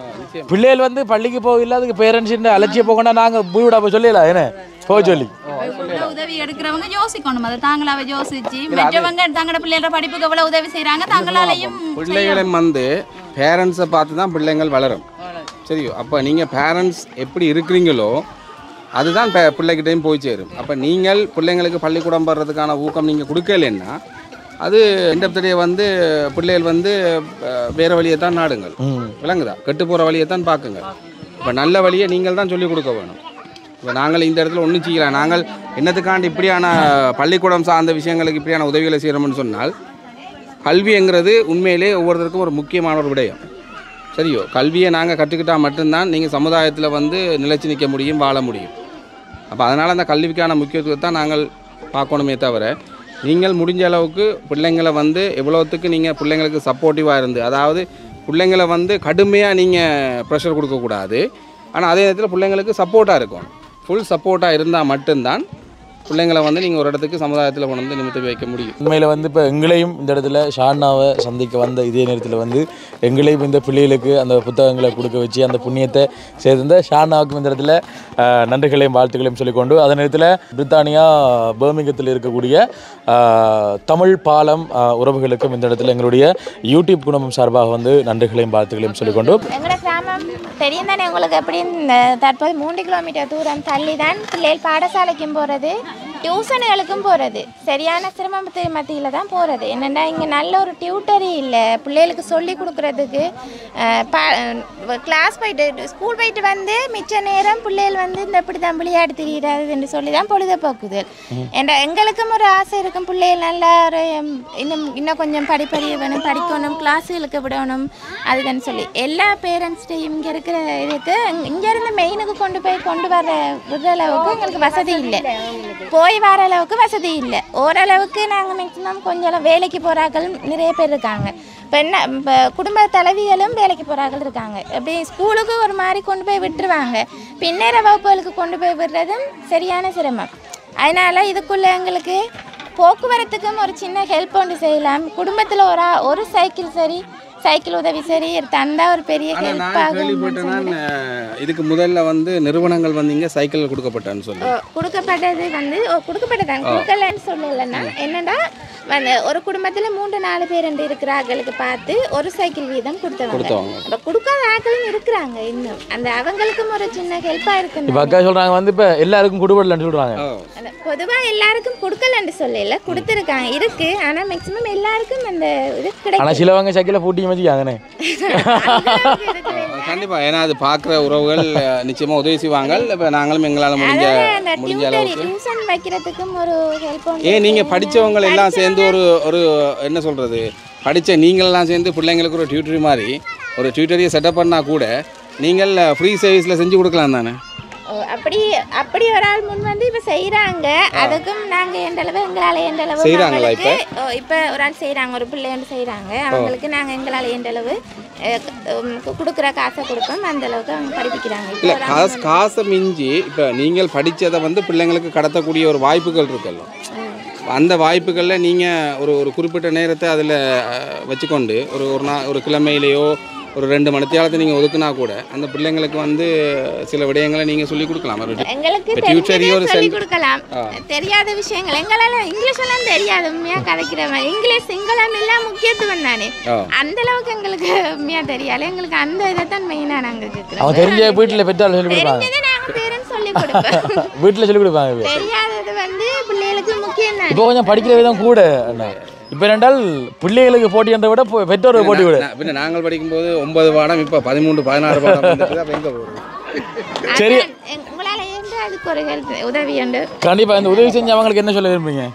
பிள்ளைகள் வந்து பள்ளிக்கு போகல, அதுக்கு பேரண்ட்ஸ் அலட்சிய போகணும்னா நாங்க வீடா போய் சொல்லலாம். ஏன்னா போய் சொல்லி உதவி எடுக்கிறவங்க யோசிக்கணும், அதை தாங்களாவே யோசிச்சு மற்றவங்க தங்களோட பிள்ளைகளோட படிப்புக்கு எவ்வளவு உதவி செய்யறாங்க, தங்களாலையும் பிள்ளைகளும் வந்து பேரண்ட்ஸை பார்த்து தான் பிள்ளைங்கள் வளரும். சரியோ, அப்போ நீங்கள் பேரண்ட்ஸ் எப்படி இருக்கிறீங்களோ அதுதான் பிள்ளைகிட்டையும் போய் சேரும். அப்போ நீங்கள் பிள்ளைங்களுக்கு பள்ளிக்கூடம் போடுறதுக்கான ஊக்கம் நீங்கள் கொடுக்கலன்னா அது எண்டப்தடைய வந்து பிள்ளைகள் வந்து வேறு வழியை தான் நாடுங்கள். விளங்குதா? கெட்டு போகிற வழியை தான் பார்க்குங்க. இப்போ நல்ல வழியை நீங்கள் தான் சொல்லிக் கொடுக்க வேணும். இப்போ நாங்கள் இந்த இடத்துல ஒன்றும் செய்யலாம். நாங்கள் என்னத்துக்காண்டி இப்படியான பள்ளிக்கூடம் சார்ந்த விஷயங்களுக்கு இப்படியான உதவிகளை செய்கிறோம்னு சொன்னால், கல்விங்கிறது உண்மையிலே ஒவ்வொருத்தருக்கும் ஒரு முக்கியமான ஒரு விடயம். சரியோ, கல்வியை நாங்கள் கற்றுக்கிட்டால் மட்டும்தான் நீங்கள் சமுதாயத்தில் வந்து நிலைச்சு நிற்க முடியும், வாழ முடியும். அப்போ அதனால் அந்த கல்விக்கான முக்கியத்துவத்தை நாங்கள் பார்க்கணுமே தவிர, நீங்கள் முடிஞ்ச அளவுக்கு பிள்ளைங்களை வந்து எவ்வளோத்துக்கு நீங்கள் பிள்ளைங்களுக்கு சப்போர்ட்டிவாக இருந்து, அதாவது பிள்ளைங்களை வந்து கடுமையாக நீங்கள் ப்ரெஷர் கொடுக்கக்கூடாது, ஆனால் அதே நேரத்தில் பிள்ளைங்களுக்கு சப்போர்ட்டாக இருக்கும். ஃபுல் சப்போர்ட்டாக இருந்தால் மட்டும்தான் பிள்ளைங்களை வந்து நீங்கள் ஒரு இடத்துக்கு சமுதாயத்தில் கொண்டு வந்து நிமித்தி வைக்க முடியும். உண்மையில் வந்து இப்போ எங்களையும் இந்த இடத்துல ஷானாவை சந்திக்க வந்த இதே நேரத்தில் வந்து எங்களையும் இந்த பிள்ளைகளுக்கு அந்த புத்தகங்களை கொடுக்க வச்சு அந்த புண்ணியத்தை சேர்ந்த ஷானாவுக்கும் இந்த இடத்துல நன்றிகளையும் வாழ்த்துக்களையும் சொல்லிக்கொண்டு, அதே நேரத்தில் பிரித்தானியா பர்மிங்கத்தில் இருக்கக்கூடிய தமிழ் பாலம் உறவுகளுக்கும் இந்த இடத்துல எங்களுடைய யூடியூப் குடும்பம் சார்பாக வந்து நன்றிகளையும் வாழ்த்துக்களையும் சொல்லிக்கொண்டு, எங்களோட கிராமம் தெரியும் தானே உங்களுக்கு, எப்படி தற்போது 3 கிலோமீட்டர் தூரம் தள்ளி தான் பிள்ளைகள் பாடசாலைக்கும் போகிறது, டியூஷனுகளுக்கும் போகிறது. சரியான சிரமத்து மத்தியில் தான் போகிறது. என்னென்னா இங்கே நல்ல ஒரு டியூட்டரி இல்லை, பிள்ளைகளுக்கு சொல்லி கொடுக்குறதுக்கு. கிளாஸ் போயிட்டு ஸ்கூல் போயிட்டு வந்து மிச்ச நேரம் பிள்ளைகள் வந்து இந்த இப்படி தான் விளையாட்டு தெரியுறாதுன்னு சொல்லி தான் பொழுதுபோக்குது. எங்களுக்கும் ஒரு ஆசை இருக்கும், பிள்ளைகள் நல்லா ஒரு இன்னும் கொஞ்சம் படிப்பறிய வேணும், படிக்கணும், கிளாஸுகளுக்கு விடணும் அதுக்குன்னு சொல்லி எல்லா பேரண்ட்ஸ்டையும் இங்கே இருக்கிற இதுக்கு இங்கேருந்து மெயினுக்கு கொண்டு விடுற அளவுக்கு எங்களுக்கு வசதி இல்லை, போய் வர அளவுக்கு வசதி இல்லை. ஓரளவுக்கு நாங்கள் மேக்ஸிமம் கொஞ்சம் வேலைக்கு போகிறார்கள் நிறைய பேர் இருக்காங்க. இப்போ குடும்ப தலைவிகளும் வேலைக்கு போகிறார்கள் இருக்காங்க. அப்படி ஸ்கூலுக்கு ஒரு மாதிரி கொண்டு போய் விட்டுருவாங்க, பின்னேற வகுப்புகளுக்கு கொண்டு போய் விடுறதும் சரியான சிரமம். அதனால் இதுக்குள்ளே எங்களுக்கு போக்குவரத்துக்கும் ஒரு சின்ன ஹெல்ப் ஒன்று செய்யலாம். குடும்பத்தில் ஒரு சைக்கிள் உதவி சரி தந்தா ஒரு பெரிய ஹெல்ப் ஆகும். இதுக்கு முதல்ல வந்து நிறுவனங்கள் வந்து இங்கே சைக்கிள் கொடுக்கப்பட்டான்னு சொல்லி கொடுக்கப்பட்டது வந்து கொடுக்கப்பட்டதான், கொடுக்கலன்னு சொல்லலைன்னா என்னன்னா ஒரு குடும்பத்தில் 3-4 பேர் இருக்கிறார்களுக்கு பார்த்து ஒரு சைக்கிள் வீதம் கொடுத்தவங்க. இப்போ கொடுக்காத ஆட்களும் இருக்கிறாங்க இன்னும், அந்த அவங்களுக்கும் ஒரு சின்ன ஹெல்ப்பாக இருக்கு. சொல்றாங்க வந்து இப்போ எல்லாருக்கும் கொடுக்கலன்னு சொல்றாங்க. பொதுவாக எல்லாருக்கும் கொடுக்கலன்னு சொல்லல, கொடுத்துருக்காங்க இருக்கு, ஆனால் மேக்சிமம் எல்லாருக்கும் அந்த இது கிடைக்கும். சிலவங்க சைக்கிளை பூட்டி மதிக்காங்கண்ணே. கண்டிப்பாக, ஏன்னா அது பார்க்குற உறவுகள் நிச்சயமாக உதவி செய்வாங்க. இப்போ நாங்களும் எங்களால் முடிஞ்ச அளவுக்கு டியூஷன் வைக்கிறதுக்கும் ஒரு ஹெல்ப். நீங்கள் படித்தவங்க எல்லாம் சேர்ந்து ஒரு என்ன சொல்கிறது, படித்த நீங்களெல்லாம் சேர்ந்து பிள்ளைங்களுக்கு ஒரு டியூட்டரி மாதிரி ஒரு டியூட்டரியை செட்டப் பண்ணால் கூட நீங்கள் ஃப்ரீ சர்வீஸில் செஞ்சு கொடுக்கலாம் தானே. அப்படி ஒரு ஆள் முன் வந்து இப்போ செய்கிறாங்க. அதுக்கும் நாங்கள் எந்தளவு எங்களால் எந்தளவு செய்கிறாங்களா இப்போ ஒரு ஆள் செய்கிறாங்க, ஒரு பிள்ளை வந்து செய்கிறாங்க. அவங்களுக்கு நாங்கள் எங்களால் எந்தளவு கொடுக்குற காசை கொடுப்போம். அந்த அளவுக்கு அவங்க படிப்பிக்கிறாங்க. இல்லை காசை மிஞ்சி இப்போ நீங்கள் படித்ததை வந்து பிள்ளைங்களுக்கு கடத்தக்கூடிய ஒரு வாய்ப்புகள் இருக்குல்ல, அந்த வாய்ப்புகளில் நீங்கள் ஒரு குறிப்பிட்ட நேரத்தை அதில் வச்சுக்கொண்டு ஒரு கிழமையிலேயோ ஒரு 2 மணித்தியாலத்தை நீங்கள் ஒதுக்குனா கூட அந்த பிள்ளைங்களுக்கு வந்து சில விடயங்களை நீங்கள் சொல்லிக் கொடுக்கலாம். எங்களுக்கு சொல்லிக் கொடுக்கலாம். தெரியாத விஷயங்கள் எங்களால் இங்கிலீஷ் எல்லாம் தெரியாது. உண்மையாக கதைக்கிற மாதிரி இங்கிலீஷ் சிங்களம் எல்லாம் முக்கியத்துவம் தானே. அந்த அளவுக்கு எங்களுக்கு உண்மையாக தெரியாது. எங்களுக்கு அந்த இதை தான் மெயினாக நாங்கள் கேட்குறோம். தெரிஞ்ச வீட்டில் பெற்றாலும் சொல்லி கொடுப்பாங்க. நாங்கள் பேரண்ட்ஸ் சொல்லிக் கொடுப்போம். வீட்டில் சொல்லி கொடுப்பாங்க. தெரியாதது வந்து பிள்ளைகளுக்கு முக்கியம் தான். இப்போ கொஞ்சம் படிக்கிற விதம் கூட இப்போ ரெண்டால் பிள்ளைகளுக்கு போட்டி என்ற விட பெற்றோருக்கு போட்டி விட. பின்ன நாங்கள் படிக்கும்போது 9 பாடம், இப்போ 13 14 பாடம் எங்கே போகிறோம். சரி, உங்களால் அதுக்கு ஒரு உதவி உண்டு. கண்டிப்பாக இந்த உதவி செஞ்சு அவங்களுக்கு என்ன சொல்ல விரும்புறீங்க?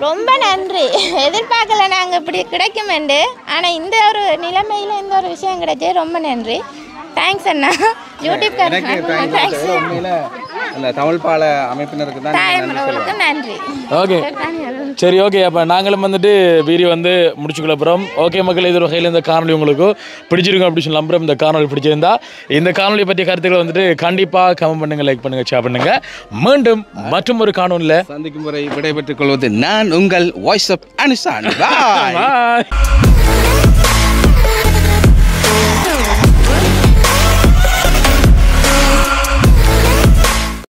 ரொம்ப நன்றி. எதிர்பார்க்கல நாங்கள் இப்படி கிடைக்குமெண்டு. ஆனால் இந்த ஒரு நிலைமையில் இந்த ஒரு விஷயம் கிடைச்சே ரொம்ப நன்றி. தேங்க்ஸ் அண்ணா. யூடியூப் உண்மையில் அந்த தமிழ் பால அமைப்பினருக்கு தான் நன்றி. ஓகே, சரி, ஓகே. அப்போ நாங்களும் வந்துட்டு வீடியோ வந்து முடிச்சுக்கொள்ள போகிறோம். ஓகே மக்கள், இது வகையில் இந்த காணொலி உங்களுக்கு பிடிச்சிருக்கும் அப்படி சொல்லி நம்புறோம். இந்த காணொலி பிடிச்சிருந்தா இந்த காணொலி பற்றிய கருத்துக்களை வந்துட்டு கண்டிப்பாக கமெண்ட் பண்ணுங்க, லைக் பண்ணுங்க, ஷேர் பண்ணுங்க. மீண்டும் மற்றும் ஒரு காணொலியில் சந்திக்கும் முறை விடைபெற்றுக் கொள்வது நான் உங்கள் வாய்ஸ் ஆஃப் அனுசான். பாய்.